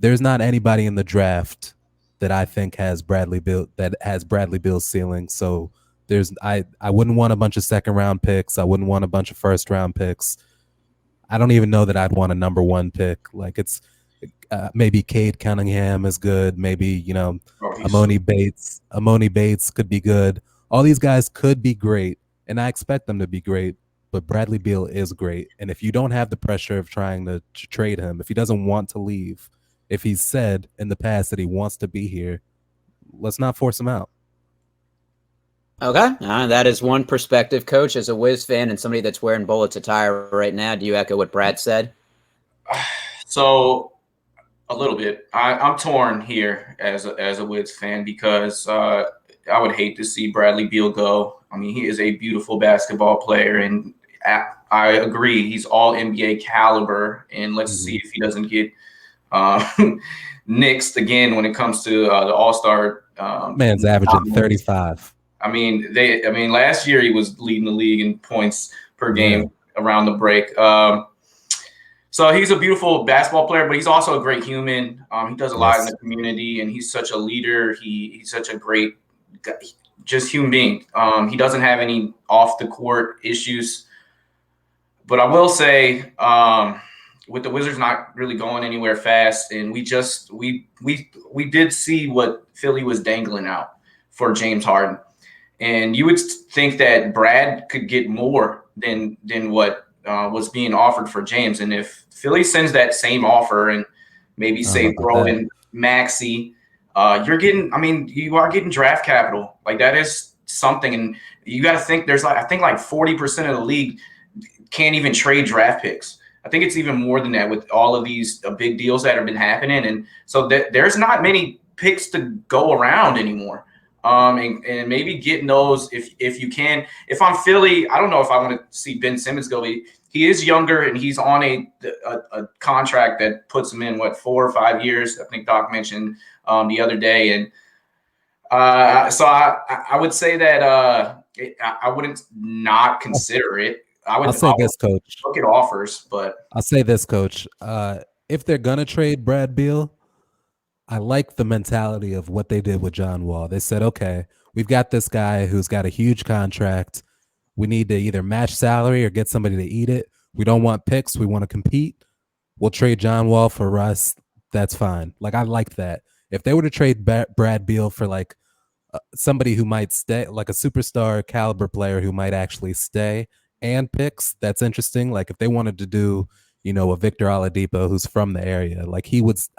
anybody in the draft that I think has Bradley Beal's ceiling. So I wouldn't want a bunch of second round picks. I wouldn't want a bunch of first round picks. I don't even know that I'd want a number 1 pick. Like it's maybe Cade Cunningham is good. Maybe, Amoni Bates could be good. All these guys could be great. And I expect them to be great, but Bradley Beal is great. And if you don't have the pressure of trying to trade him, if he doesn't want to leave, if he's said in the past that he wants to be here, let's not force him out. Okay, that is one perspective, Coach. As a Wiz fan and somebody that's wearing Bullets attire right now, do you echo what Brad said? So a little bit. I'm torn here as a Wiz fan because I would hate to see Bradley Beal go. I mean, he is a beautiful basketball player, and I agree he's all NBA caliber. And let's see if he doesn't get nixed again when it comes to the All-Star. Man's averaging 35. I mean, last year he was leading the league in points per game around the break. So he's a beautiful basketball player, but he's also a great human. He does a lot in the community, and he's such a leader. He's such a great just human being. He doesn't have any off the court issues, but I will say, with the Wizards not really going anywhere fast, and we did see what Philly was dangling out for James Harden, and you would think that Brad could get more than what was being offered for James. And if Philly sends that same offer and maybe say throw in Maxey, you are getting draft capital. Like that is something. And you got to think I think 40% of the league can't even trade draft picks. I think it's even more than that with all of these big deals that have been happening. And so there's not many picks to go around anymore. And maybe getting those if you can. If I'm Philly, I don't know if I want to see Ben Simmons go. He is younger and he's on a contract that puts him in 4 or 5 years. I think Doc mentioned the other day, and so I would say that I wouldn't not consider it. I'll say this, Coach. Look at offers, but I'll say this, Coach. If they're gonna trade Brad Beal, I like the mentality of what they did with John Wall. They said, okay, we've got this guy who's got a huge contract. We need to either match salary or get somebody to eat it. We don't want picks. We want to compete. We'll trade John Wall for Russ. That's fine. Like, I like that. If they were to trade Brad Beal for like somebody who might stay, like a superstar caliber player who might actually stay and picks, that's interesting. Like if they wanted to do, a Victor Oladipo who's from the area, like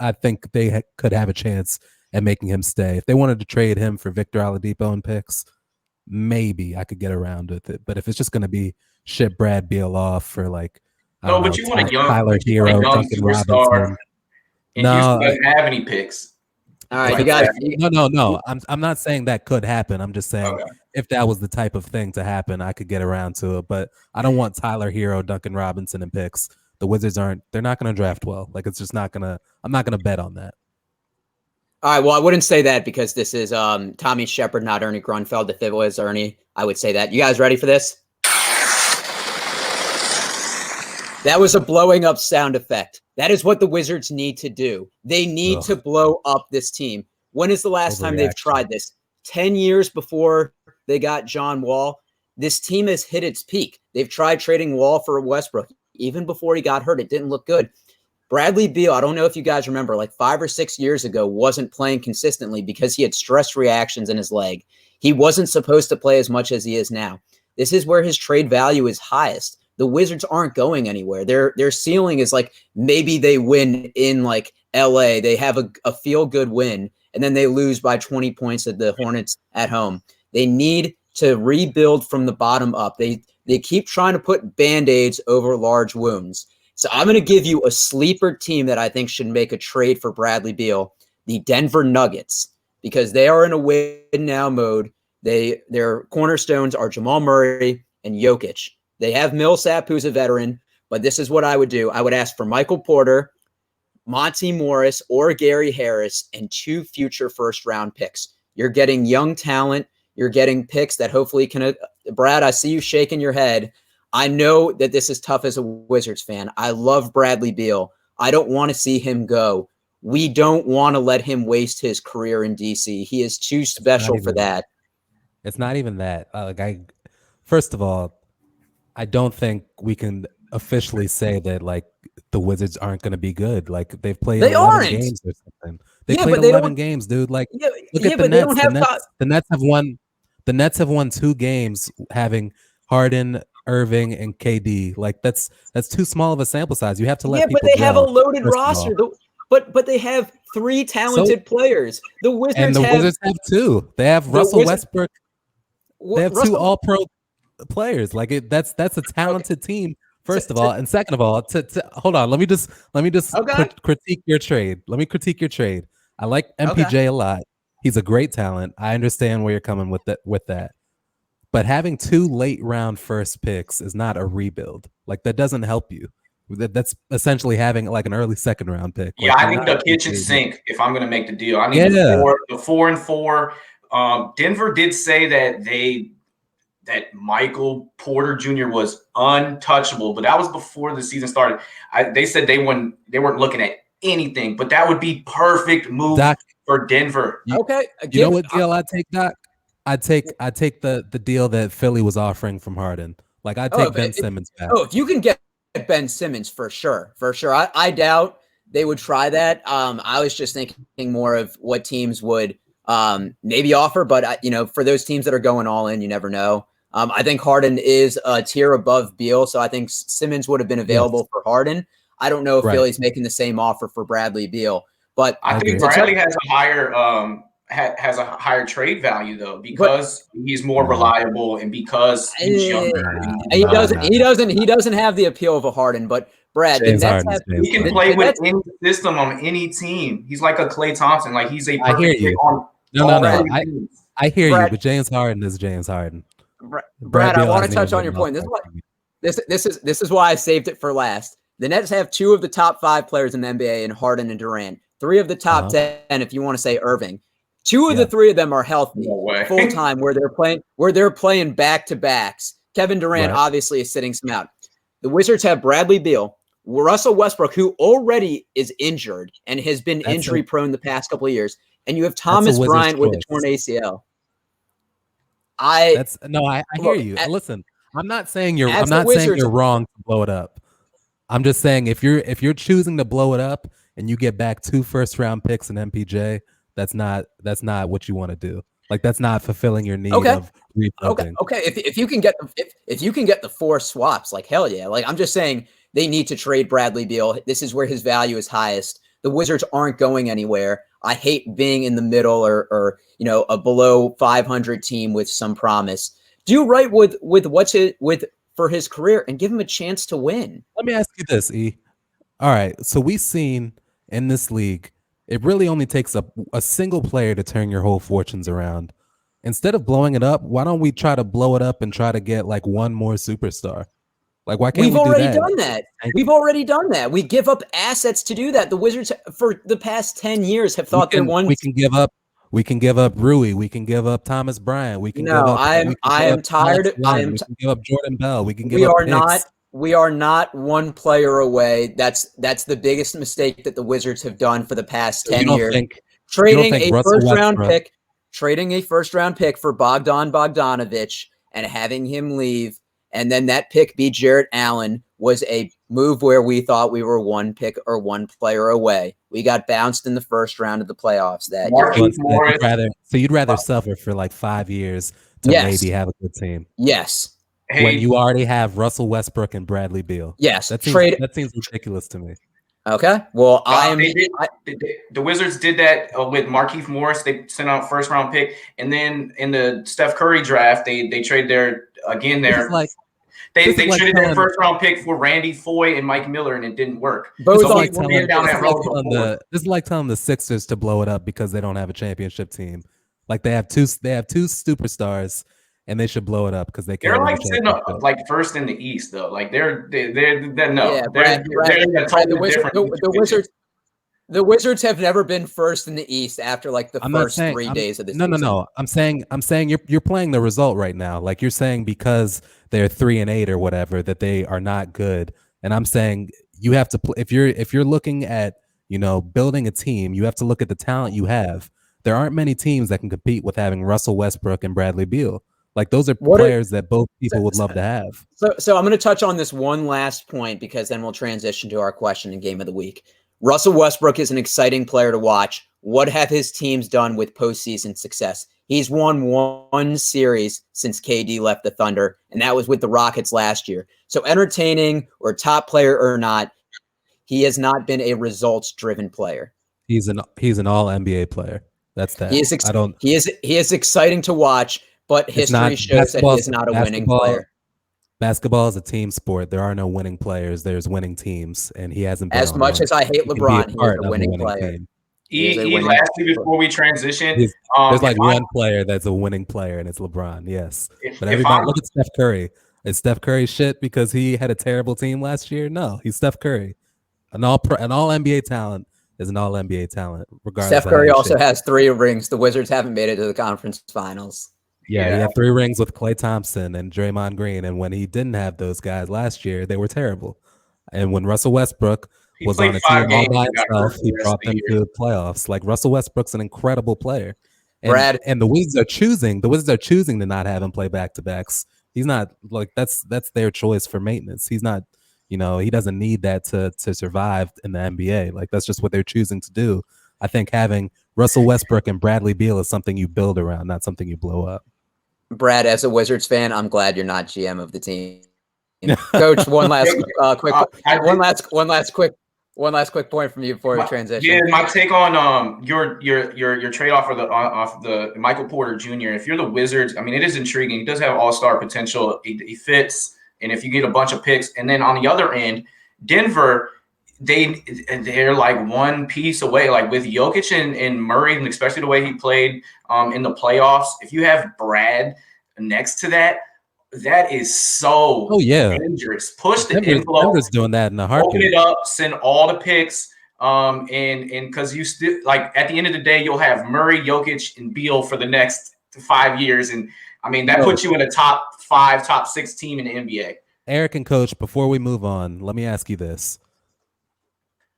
I think they could have a chance at making him stay. If they wanted to trade him for Victor Oladipo and picks, maybe I could get around with it. But if it's just going to be ship Brad Beal off for like, but you want a young Tyler Hero, Duncan Robinson. And Houston doesn't have any picks. All right, you got No. I'm not saying that could happen. I'm just saying if that was the type of thing to happen, I could get around to it. But I don't want Tyler Hero, Duncan Robinson, and picks. The Wizards they're not going to draft well. Like it's just not going to, I'm not going to bet on that. All right, well, I wouldn't say that because this is Tommy Shepard, not Ernie Grunfeld. If it was Ernie, I would say that. You guys ready for this? That was a blowing up sound effect. That is what the Wizards need to do. They need to blow up this team. When is the last time they've tried this? 10 years before they got John Wall. This team has hit its peak. They've tried trading Wall for Westbrook. Even before he got hurt, it didn't look good. Bradley Beal, I don't know if you guys remember, like 5 or 6 years ago, wasn't playing consistently because he had stress reactions in his leg. He wasn't supposed to play as much as he is now. This is where his trade value is highest. The Wizards aren't going anywhere. Their ceiling is like maybe they win in like LA. They have a feel-good win, and then they lose by 20 points at the Hornets at home. They need to rebuild from the bottom up. They keep trying to put Band-Aids over large wounds. So I'm going to give you a sleeper team that I think should make a trade for Bradley Beal, the Denver Nuggets, because they are in a win-now mode. Their cornerstones are Jamal Murray and Jokic. They have Millsap, who's a veteran, but this is what I would do. I would ask for Michael Porter, Monty Morris, or Gary Harris, and 2 future first-round picks. You're getting young talent. You're getting picks that hopefully can Brad, I see you shaking your head. I know that this is tough as a Wizards fan. I love Bradley Beal. I don't want to see him go. We don't want to let him waste his career in DC. He is too special for that. It's not even that. First of all, I don't think we can officially say that like the Wizards aren't going to be good. Like they've played 11 games or something. They played 11 games, dude. Like look at the Nets. The Nets have won. The Nets have won 2 games having Harden, Irving, and KD. Like that's too small of a sample size. You have to let people but they gel, have a loaded roster. But they have 3 talented players. The Wizards have 2. They have Russell Westbrook. They have 2 All-Pro players. Like that's a talented team. First of all, and second of all, hold on. Let me just critique your trade. Let me critique your trade. I like MPJ a lot. He's a great talent. I understand where you're coming with that. But having 2 late round first picks is not a rebuild. Like that doesn't help you. That's essentially having like an early second round pick. Yeah, like, I need the kitchen sink if I'm going to make the deal. I need the 4 and 4. Denver did say that Michael Porter Jr. was untouchable, but that was before the season started. They said they weren't looking at anything, but that would be perfect move for Denver. You know what deal I take, Doc? I take the deal that Philly was offering from Harden. Like I take Ben Simmons back. If you can get Ben Simmons for sure. I doubt they would try that. I was just thinking more of what teams would maybe offer, but for those teams that are going all in, you never know. I think Harden is a tier above Beal, so I think Simmons would have been available for Harden. I don't know if Philly's making the same offer for Bradley Beal, but I think Bradley has a higher trade value though because he's more reliable and because he's younger. He doesn't have the appeal of a Harden, but Brad, he can play with any system on any team. He's like a Klay Thompson. Like he's a perfect I hear you. No. I hear you, but James Harden is James Harden. Brad, I want to touch on your point. This is why I saved it for last. The Nets have 2 of the top 5 players in the NBA in Harden and Durant. 3 of the top 10, if you want to say Irving. 2 of the 3 of them are healthy full time, where they're playing back to backs. Kevin Durant obviously is sitting some out. The Wizards have Bradley Beal, Russell Westbrook, who already is injured and has been injury prone the past couple of years, and you have Thomas Bryant with a torn ACL. I hear you. Listen, I'm not saying you're wrong to blow it up. I'm just saying if you're choosing to blow it up and you get back 2 first round picks and MPJ, that's not what you want to do. Like that's not fulfilling your need of rebuilding. Okay. If you can get the 4 swaps, like hell yeah. Like I'm just saying they need to trade Bradley Beal. This is where his value is highest. The Wizards aren't going anywhere. I hate being in the middle or a below 500 team with some promise. Do right with for his career and give him a chance to win. Let me ask you this, E. All right, so we've seen in this league, it really only takes a single player to turn your whole fortunes around. Instead of blowing it up, why don't we try to blow it up and try to get like one more superstar? Like, why can't We've we do already that? done that. We've already done that. We give up assets to do that. The Wizards, for the past 10 years, have thought they're one. We can give up. We can give up Rui. We can give up Thomas Bryant. We can give up. I am tired. We can give up Jordan Bell. We can give We up are picks. not. We are not one player away. That's the biggest mistake that the Wizards have done for the past 10 years. Trading a first round pick for Bogdan Bogdanovic and having him leave, and then that pick be Jarrett Allen, was a move where we thought we were one pick or one player away. We got bounced in the first round of the playoffs that year. So you'd rather suffer for like 5 years to maybe have a good team. Yes. When you already have Russell Westbrook and Bradley Beal. Yes. That seems ridiculous to me. Okay. Well, the Wizards did that with Markieff Morris. They sent out first round pick, and then in the Steph Curry draft, they trade their they traded their first round pick for Randy Foye and Mike Miller, and it didn't work. This is like telling the Sixers to blow it up because they don't have a championship team. Like they have two superstars. And they should blow it up because they can't. They're like sitting up like first in the East though. Like they're no. Yeah, Brad, the Wizards have never been first in the East after like the first 3 days of the season. No. I'm saying you're playing the result right now. Like you're saying because they're 3-8 or whatever that they are not good. And I'm saying you have to play if you're looking at building a team, you have to look at the talent you have. There aren't many teams that can compete with having Russell Westbrook and Bradley Beal. Like those are players that both people would love to have. So I'm going to touch on this one last point because then we'll transition to our question and game of the week. Russell Westbrook is an exciting player to watch. What have his teams done with postseason success? He's won one series since KD left the Thunder, and that was with the Rockets last year. So entertaining or top player or not, he has not been a results-driven player. He's an all NBA player. That's that. He is exciting to watch. But history shows that he is not a winning player. Basketball is a team sport. There are no winning players. There's winning teams, and he hasn't been as much as I hate LeBron. He's a winning player. Lastly, before we transition, there's like one player that's a winning player, and it's LeBron. Yes, but everybody look at Steph Curry. Is Steph Curry shit because he had a terrible team last year? No, he's Steph Curry. An all NBA talent is an all NBA talent. Regardless, Steph Curry also has 3 rings. The Wizards haven't made it to the conference finals. Yeah, he had 3 rings with Klay Thompson and Draymond Green, and when he didn't have those guys last year, they were terrible. And when Russell Westbrook was on a team all by himself, he brought them to the playoffs. Like Russell Westbrook's an incredible player, and the Wizards are choosing to not have him play back-to-backs. He's not like that's their choice for maintenance. He's not, he doesn't need that to survive in the NBA. Like that's just what they're choosing to do. I think having Russell Westbrook and Bradley Beal is something you build around, not something you blow up. Brad, as a Wizards fan, I'm glad you're not GM of the team. Coach, one last quick point from you before we transition. Yeah, my take on your trade off the Michael Porter Jr. If you're the Wizards, I mean, it is intriguing. He does have all-star potential. He fits, and if you get a bunch of picks, and then on the other end, Denver, they're like one piece away, like with Jokic and Murray, and especially the way he played in the playoffs. If you have Brad next to that is so dangerous. Push the envelope. Denver's doing that in a heartbeat. Open it up, send all the picks, and because you still like at the end of the day, you'll have Murray, Jokic, and Beal for the next 5 years, and I mean that puts you in a top 5, top 6 team in the NBA. Eric and Coach, before we move on, let me ask you this.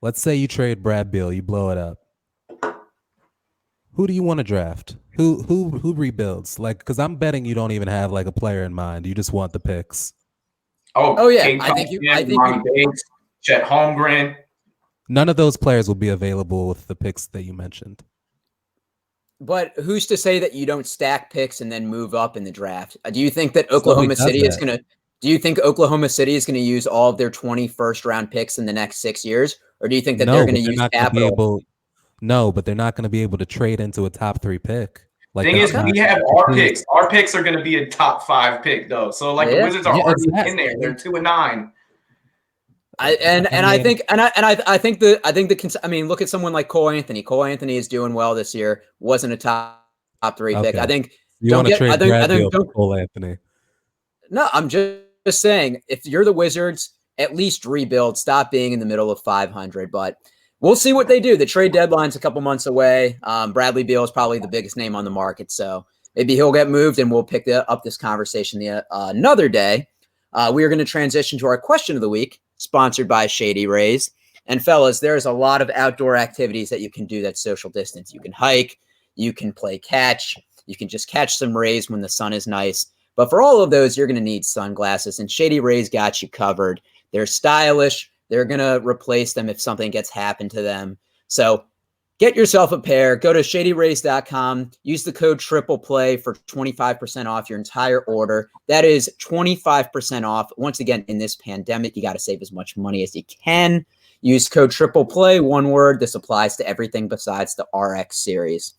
Let's say you trade Brad Beal, you blow it up. Who do you want to draft? Who rebuilds? Like, because I'm betting you don't even have like a player in mind. You just want the picks. Oh yeah, I think Chet Holmgren. None of those players will be available with the picks that you mentioned. But who's to say that you don't stack picks and then move up in the draft? Do you think that Oklahoma City is going to? Do you think Oklahoma City is going to use all of their 20 first-round picks in the next 6 years? Or do you think that they're going to use capital? No, but they're not going to be able to trade into a top 3 pick. Like thing is, we have our picks. Our picks are going to be a top 5 pick, though. So, like the Wizards are already in there. They're 2-9. I mean, look at someone like Cole Anthony. Cole Anthony is doing well this year. Wasn't a top 3 pick. I think you want to trade Brad Beal for Cole Anthony. No, I'm just just saying, if you're the Wizards, at least rebuild. Stop being in the middle of 500. But we'll see what they do. The trade deadline's a couple months away. Bradley Beal is probably the biggest name on the market, so maybe he'll get moved, and we'll pick up this conversation another day. We are going to transition to our question of the week, sponsored by Shady Rays. And fellas, there's a lot of outdoor activities that you can do that's social distance. You can hike, you can play catch, you can just catch some rays when the sun is nice. But for all of those, you're going to need sunglasses, and Shady Rays got you covered. They're stylish. They're going to replace them if something gets happened to them. So get yourself a pair. Go to shadyrays.com. Use the code TRIPLEPLAY for 25% off your entire order. That is 25% off. Once again, in this pandemic, you got to save as much money as you can. Use code TRIPLEPLAY, one word. This applies to everything besides the RX series.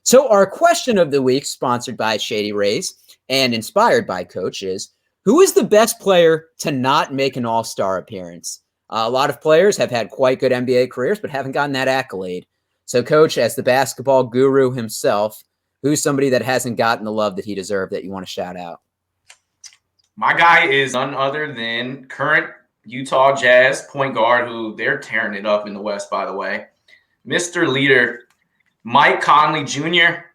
So our question of the week, sponsored by Shady Rays and inspired by Coach, is who is the best player to not make an all-star appearance? A lot of players have had quite good NBA careers, but haven't gotten that accolade. So, Coach, as the basketball guru himself, who's somebody that hasn't gotten the love that he deserved that you want to shout out? My guy is none other than current Utah Jazz point guard, who they're tearing it up in the West, by the way. Mr. Leader, Mike Conley Jr.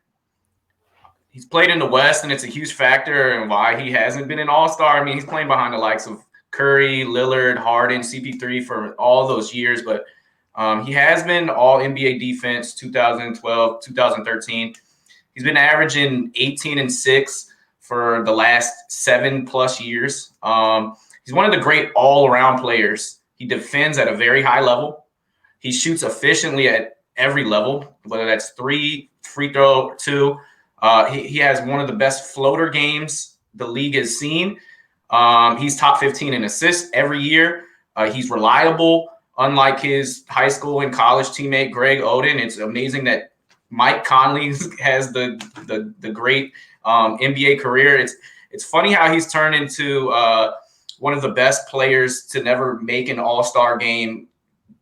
He's played in the West, and it's a huge factor in why he hasn't been an all-star. I mean, he's playing behind the likes of Curry, Lillard, Harden, CP3 for all those years, but he has been all NBA defense 2012, 2013. He's been averaging 18 and 6 for the last 7+ years. He's one of the great all-around players. He defends at a very high level. He shoots efficiently at every level, whether that's 3, free throw, 2. He has one of the best floater games the league has seen. He's top 15 in assists every year. He's reliable. Unlike his high school and college teammate, Greg Oden, it's amazing that Mike Conley has the great NBA career. It's funny how he's turned into one of the best players to never make an all-star game,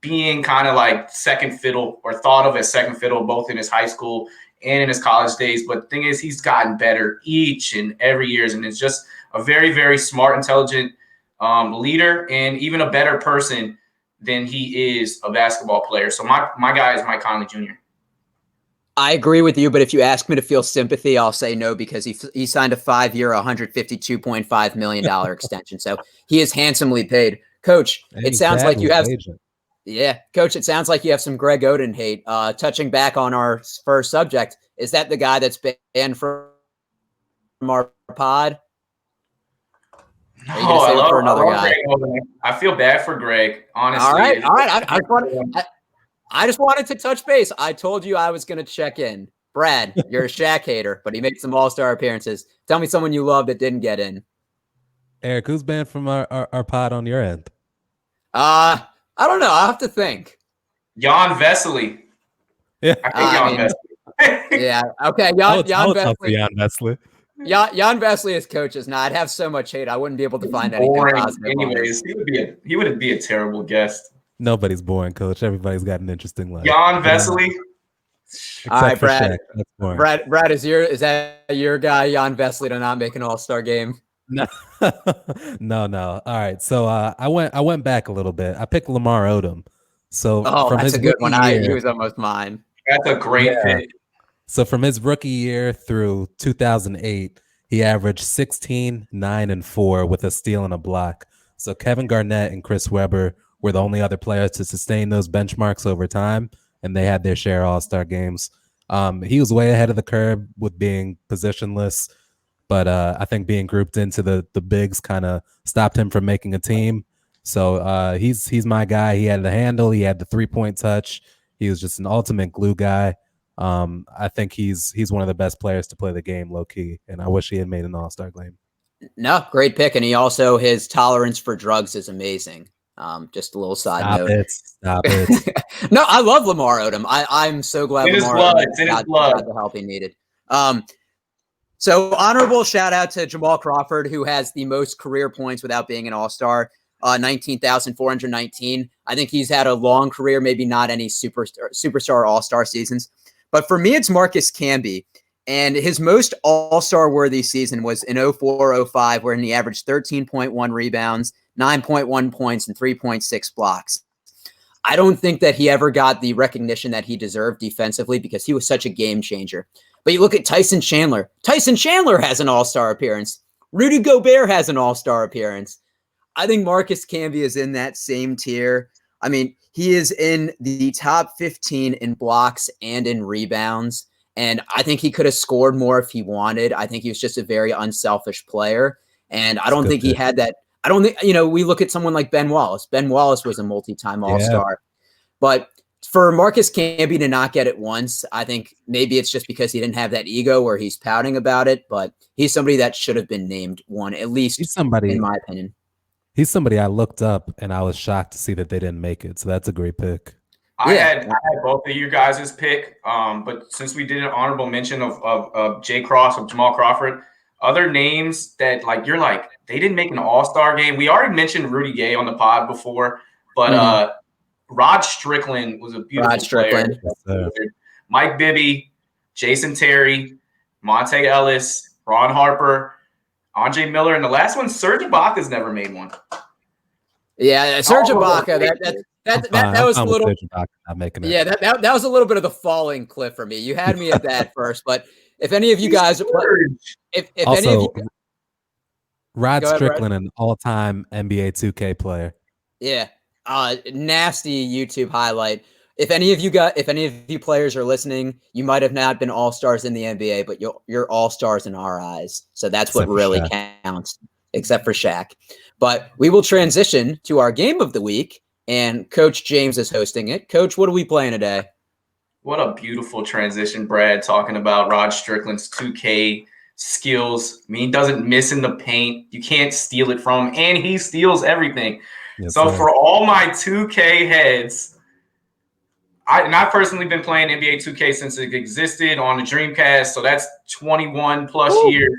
being kind of like second fiddle or thought of as second fiddle, both in his high school and in his college days. But the thing is, he's gotten better each and every year, and it's just a very, very smart, intelligent leader, and even a better person than he is a basketball player. So my guy is Mike Conley Jr. I agree with you, but if you ask me to feel sympathy, I'll say no, because he signed a 5-year, $152.5 million extension. So he is handsomely paid. Coach, it sounds like you have Coach, it sounds like you have some Greg Oden hate. Touching back on our first subject, is that the guy that's banned from our pod? No, I feel bad for Greg, honestly. All right. I just wanted to touch base. I told you I was going to check in. Brad, you're a Shaq hater, but he made some all-star appearances. Tell me someone you love that didn't get in. Eric, who's banned from our pod on your end? I don't know. I'll have to think. Jan Vesely. Yeah. I think Jan Vesely. Yeah. Okay. Jan Vesely. Jan Vesely as coaches. Now, I'd have so much hate. I wouldn't be able to find anything positive. Anyways, he would be a terrible guest. Nobody's boring, Coach. Everybody's got an interesting life. Jan Vesely. All right, Brad. Brad, is that your guy, Jan Vesely, to not make an all-star game? No. No. All right. So I went back a little bit. I picked Lamar Odom. So that's a good one. He was almost mine. That's a great pick. So from his rookie year through 2008, he averaged 16, 9, and 4 with a steal and a block. So Kevin Garnett and Chris Webber were the only other players to sustain those benchmarks over time, and they had their share of all-star games. He was way ahead of the curve with being positionless, but I think being grouped into the bigs kind of stopped him from making a team. So he's my guy. He had the handle. He had the three-point touch. He was just an ultimate glue guy. I think he's one of the best players to play the game low-key, and I wish he had made an all-star game. No, great pick. And his tolerance for drugs is amazing. Just a little side note. Stop it. No, I love Lamar Odom. I'm so glad Lamar Odom got the help he needed. So honorable shout out to Jamal Crawford, who has the most career points without being an all-star, 19,419. I think he's had a long career, maybe not any superstar all-star seasons. But for me, it's Marcus Camby. And his most all-star worthy season was in 04-05, where he averaged 13.1 rebounds, 9.1 points, and 3.6 blocks. I don't think that he ever got the recognition that he deserved defensively because he was such a game changer. But you look at Tyson Chandler. Tyson Chandler has an all-star appearance. Rudy Gobert has an all-star appearance. I think Marcus Camby is in that same tier. I mean, he is in the top 15 in blocks and in rebounds. And I think he could have scored more if he wanted. I think he was just a very unselfish player. And I don't think he had that. I don't think, we look at someone like Ben Wallace. Ben Wallace was a multi-time all-star. But for Marcus Camby to not get it once, I think maybe it's just because he didn't have that ego where he's pouting about it. But he's somebody that should have been named one, at least in my opinion. He's somebody I looked up and I was shocked to see that they didn't make it. So that's a great pick. I had both of you guys' pick, but since we did an honorable mention of Jay Cross, of Jamal Crawford, other names that you're like, they didn't make an all-star game. We already mentioned Rudy Gay on the pod before, but Rod Strickland was a beautiful player. Yes, Mike Bibby, Jason Terry, Monte Ellis, Ron Harper, Andre Miller, and the last one, Serge Ibaka's never made one. Yeah, Serge Ibaka, that was a little. Yeah, that was a little bit of the falling cliff for me. You had me at that first, but if any of you guys, if also, any of you, Rod Strickland, an all-time NBA 2K player. Yeah, nasty YouTube highlight. If any of you players are listening, you might have not been all-stars in the NBA, but you're all-stars in our eyes. So that's what really counts, except for Shaq. But we will transition to our game of the week. And Coach James is hosting it. Coach, what are we playing today? What a beautiful transition, Brad, talking about Rod Strickland's 2K skills. I mean, he doesn't miss in the paint. You can't steal it from him, and he steals everything. Yes, so for all my 2K heads, I've personally been playing NBA 2K since it existed on the Dreamcast, so that's 21 plus years.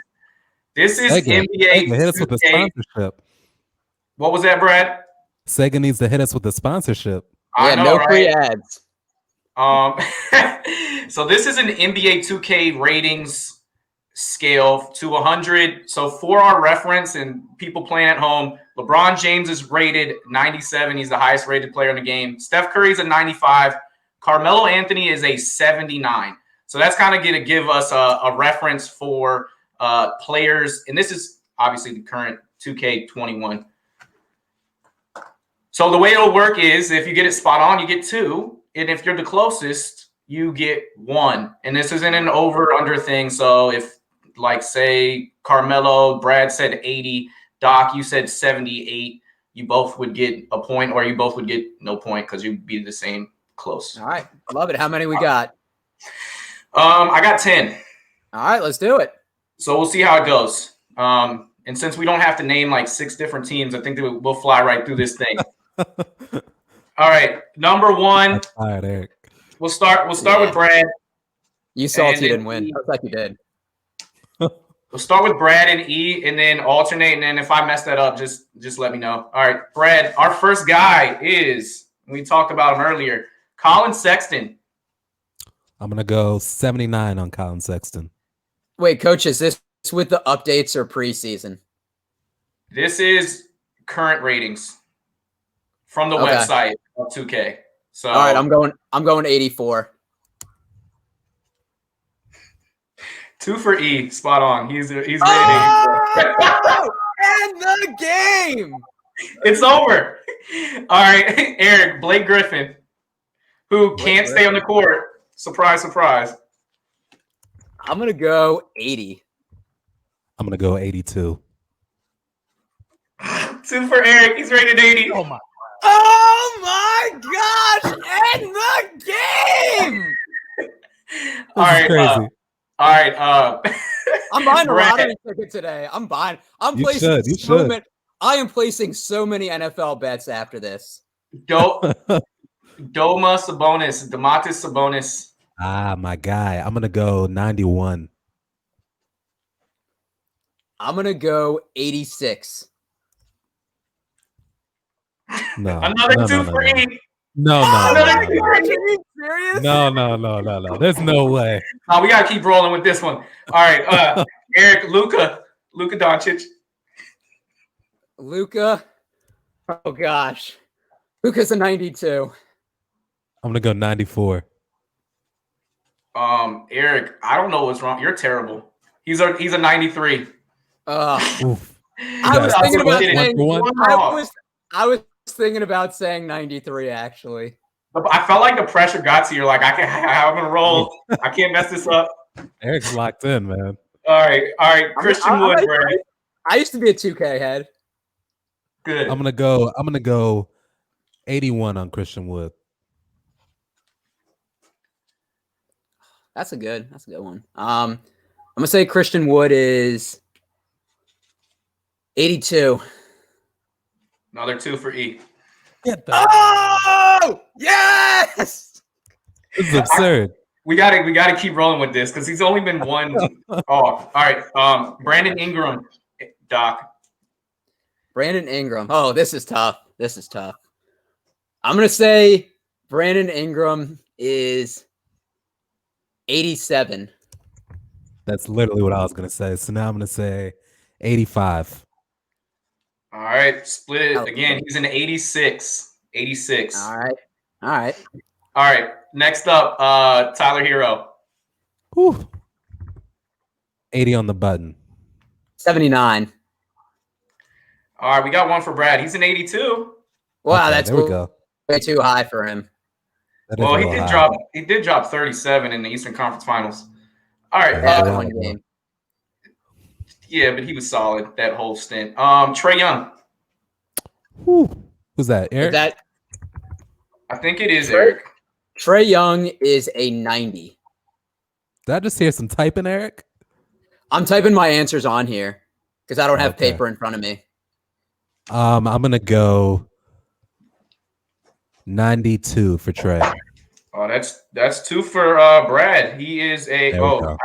This is NBA 2K. Hit us with the sponsorship. What was that, Brad? Sega needs to hit us with the sponsorship. I know, no free ads. So this is an NBA 2K ratings scale to 100. So for our reference and people playing at home, LeBron James is rated 97. He's the highest rated player in the game. Steph Curry is a 95. Carmelo Anthony is a 79. So that's kind of going to give us a reference for players. And this is obviously the current 2K21. So the way it'll work is if you get it spot on, you get 2. And if you're the closest, you get 1. And this isn't an over-under thing. So if, say, Carmelo, Brad said 80, Doc, you said 78, you both would get a point or you both would get no point because you'd be the same close. All right. Love it. How many we got? I got 10. All right. Let's do it. So we'll see how it goes. And since we don't have to name 6 different teams, I think that we'll fly right through this thing. All right, number 1. All right, Eric. We'll start with Brad. You saw you didn't win. Looks like you did. We'll start with Brad and E, and then alternate. And then if I mess that up, just let me know. All right, Brad. Our first guy is, we talked about him earlier, Colin Sexton. I'm gonna go 79 on Colin Sexton. Wait, Coach, is this with the updates or preseason? This is current ratings. From the website of 2K. So all right, I'm going 84. 2 for E, spot on. He's rated. Oh, and the game. It's over. All right, Eric, Blake Griffin, who can't stay on the court. Surprise, surprise. I'm gonna go 80. I'm gonna go 82. 2 for Eric. He's rated 80. Oh my gosh! End the game. All right, crazy. All right. I'm buying a lottery ticket today. I'm placing I am placing so many NFL bets after this. Domantas Sabonis. Ah, my guy. I'm gonna go 91. I'm gonna go 86. No, another 2 for E. No. Are you serious? No. There's no way. We gotta keep rolling with this one. All right, Eric, Luka Doncic. Luka. Oh gosh, Luka's a 92. I'm gonna go 94. Eric, I don't know what's wrong. You're terrible. He's a 93. Oof. I was thinking about saying I was thinking about saying 93 actually. But I felt like the pressure got to you. You're like, I'm gonna roll. I can't mess this up. Eric's locked in, man. All right. Christian Wood, Brad. I used to be a 2K head. Good. I'm gonna go 81 on Christian Wood. That's a good one. I'm gonna say Christian Wood is 82. Another 2 for E. Oh yes! This is absurd. We gotta keep rolling with this because he's only been one off. All right. Brandon Ingram, Doc. Brandon Ingram. Oh, this is tough. I'm gonna say Brandon Ingram is 87. That's literally what I was gonna say. So now I'm gonna say 85. All right, split it again. He's an 86. 86. All right. Next up, Tyler Hero. Whew. 80 on the button. 79. All right, we got one for Brad. He's an 82. Wow, Okay, that's there we go. way too high for him. Well, he did drop 37 in the Eastern Conference Finals. All right. One game. Yeah, but he was solid that whole stint. Trae Young. Who's that? Eric? I think it is Eric. Trae Young is a 90. Did I just hear some typing, Eric? I'm typing my answers on here because I don't have paper in front of me. I'm gonna go 92 for Trae. Oh, that's 2 for Brad. He is a.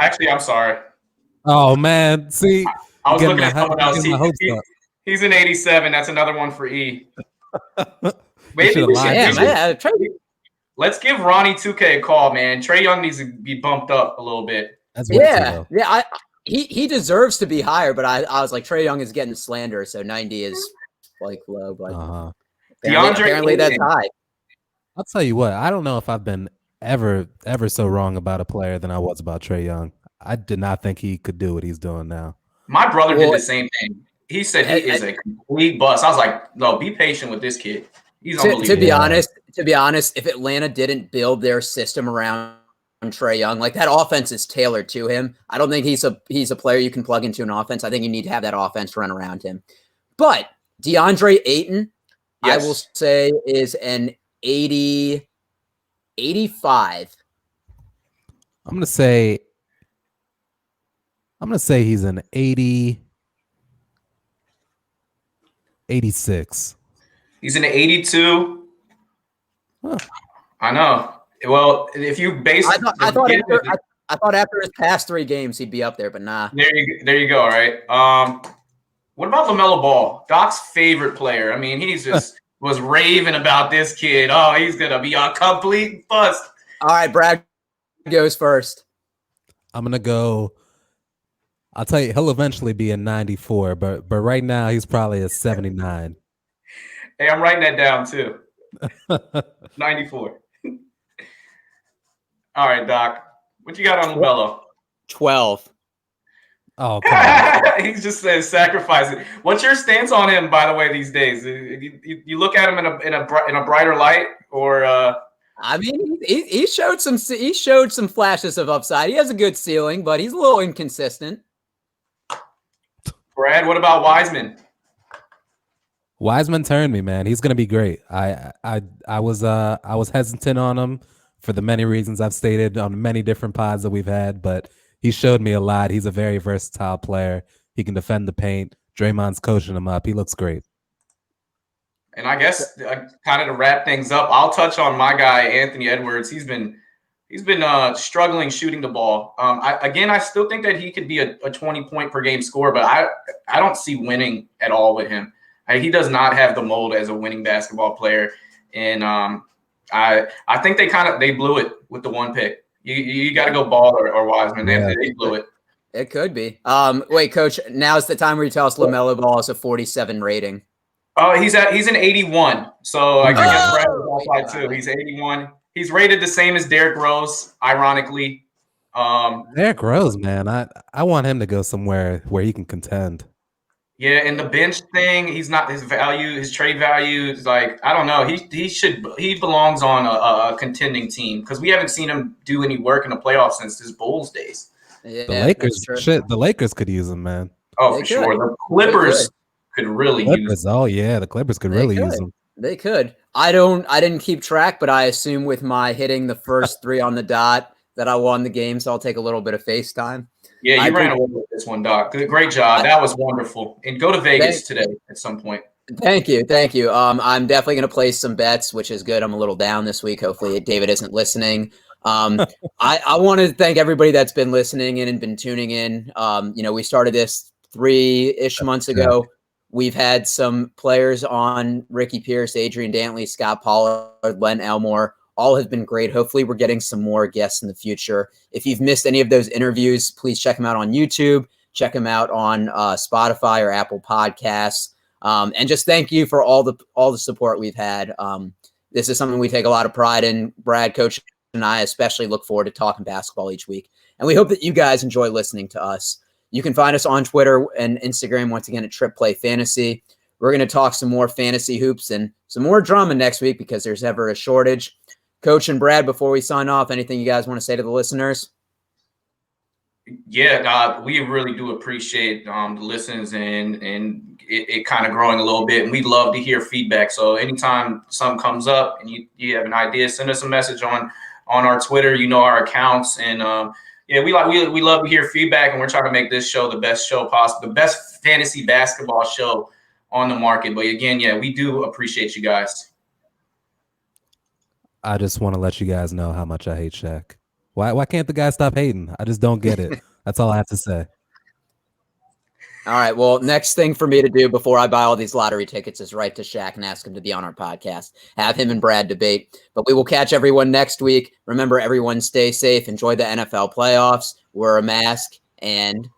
Actually, I'm sorry. Oh man, see, I was looking at someone else. He's an 87. That's another one for E. Maybe we should. Let's give Ronnie 2K a call, man. Trae Young needs to be bumped up a little bit. He deserves to be higher, but I was like, Trae Young is getting slander, so 90 is like low, but apparently that's high. I'll tell you what, I don't know if I've been ever so wrong about a player than I was about Trae Young. I did not think he could do what he's doing now. My brother did the same thing. He said he is a complete bust. I was like, no, be patient with this kid. He's unbelievable. To be honest, if Atlanta didn't build their system around Trae Young, like that offense is tailored to him. I don't think he's a player you can plug into an offense. I think you need to have that offense run around him. But DeAndre Ayton, I will say, is an 80, 85. I'm gonna say he's an 80, 86. He's an 82. Huh. I know. Well, if you base, I thought after his past 3 games he'd be up there, but nah. There you go. All right. What about LaMelo Ball, Doc's favorite player? I mean, he's just was raving about this kid. Oh, he's gonna be a complete bust. All right, Brad goes first. I'm gonna go. I'll tell you, he'll eventually be a 94, but right now he's probably a 79. Hey, I'm writing that down too. 94. All right, Doc. What you got on LaMelo? 12. Oh, come on. He just says sacrifice it. What's your stance on him, by the way, these days? You look at him in a brighter light, or? I mean, he showed some flashes of upside. He has a good ceiling, but he's a little inconsistent. Brad, what about Wiseman? Wiseman turned me, man. He's gonna be great. I was hesitant on him for the many reasons I've stated on many different pods that we've had, but he showed me a lot. He's a very versatile player. He can defend the paint. Draymond's coaching him up. He looks great. And I guess kind of to wrap things up, I'll touch on my guy Anthony Edwards. He's been struggling shooting the ball. I still think that he could be a 20-point per game scorer, but I don't see winning at all with him. He does not have the mold as a winning basketball player, and I think they blew it with the one pick. You got to go Ball or Wiseman. They blew it. It could be. Wait, Coach. Now's the time where you tell us LaMelo Ball has a 47 rating. Oh, he's an 81. So I guess Brad was outside too. He's 81. He's rated the same as Derrick Rose, ironically. Derrick Rose, man, I want him to go somewhere where he can contend. Yeah, and the bench thing, he's not his trade value is like, I don't know. He belongs on a contending team because we haven't seen him do any work in the playoffs since his Bulls days. Yeah, the Lakers could use him, man. Oh, for sure. The Clippers could really use him. Oh yeah, the Clippers could really use him. They could. I didn't keep track, but I assume with my hitting the first 3 on the dot that I won the game, so I'll take a little bit of FaceTime. Yeah, you ran away with this one, Doc. Great job. That was wonderful. And go to Vegas today at some point. Thank you. I'm definitely going to place some bets, which is good. I'm a little down this week. Hopefully David isn't listening. I want to thank everybody that's been listening in and been tuning in. We started this 3-ish months ago. We've had some players on: Ricky Pierce, Adrian Dantley, Scott Pollard, Len Elmore. All have been great. Hopefully we're getting some more guests in the future. If you've missed any of those interviews, please check them out on YouTube. Check them out on Spotify or Apple Podcasts. And just thank you for all the support we've had. This is something we take a lot of pride in. Brad, Coach, and I especially look forward to talking basketball each week. And we hope that you guys enjoy listening to us. You can find us on Twitter and Instagram, once again, at Trip Play Fantasy. We're going to talk some more fantasy hoops and some more drama next week because there's ever a shortage. Coach and Brad, before we sign off, anything you guys want to say to the listeners? Yeah, we really do appreciate the listens and it kind of growing a little bit. And we'd love to hear feedback. So anytime something comes up and you have an idea, send us a message on our Twitter. You know our accounts. And we love to hear feedback. And we're trying to make this show the best show possible, the best fantasy basketball show on the market. But again, we do appreciate you guys. I just want to let you guys know how much I hate Shaq. Why can't the guy stop hating? I just don't get it. That's all I have to say. All right. Well, next thing for me to do before I buy all these lottery tickets is write to Shaq and ask him to be on our podcast. Have him and Brad debate. But we will catch everyone next week. Remember, everyone stay safe. Enjoy the NFL playoffs. Wear a mask and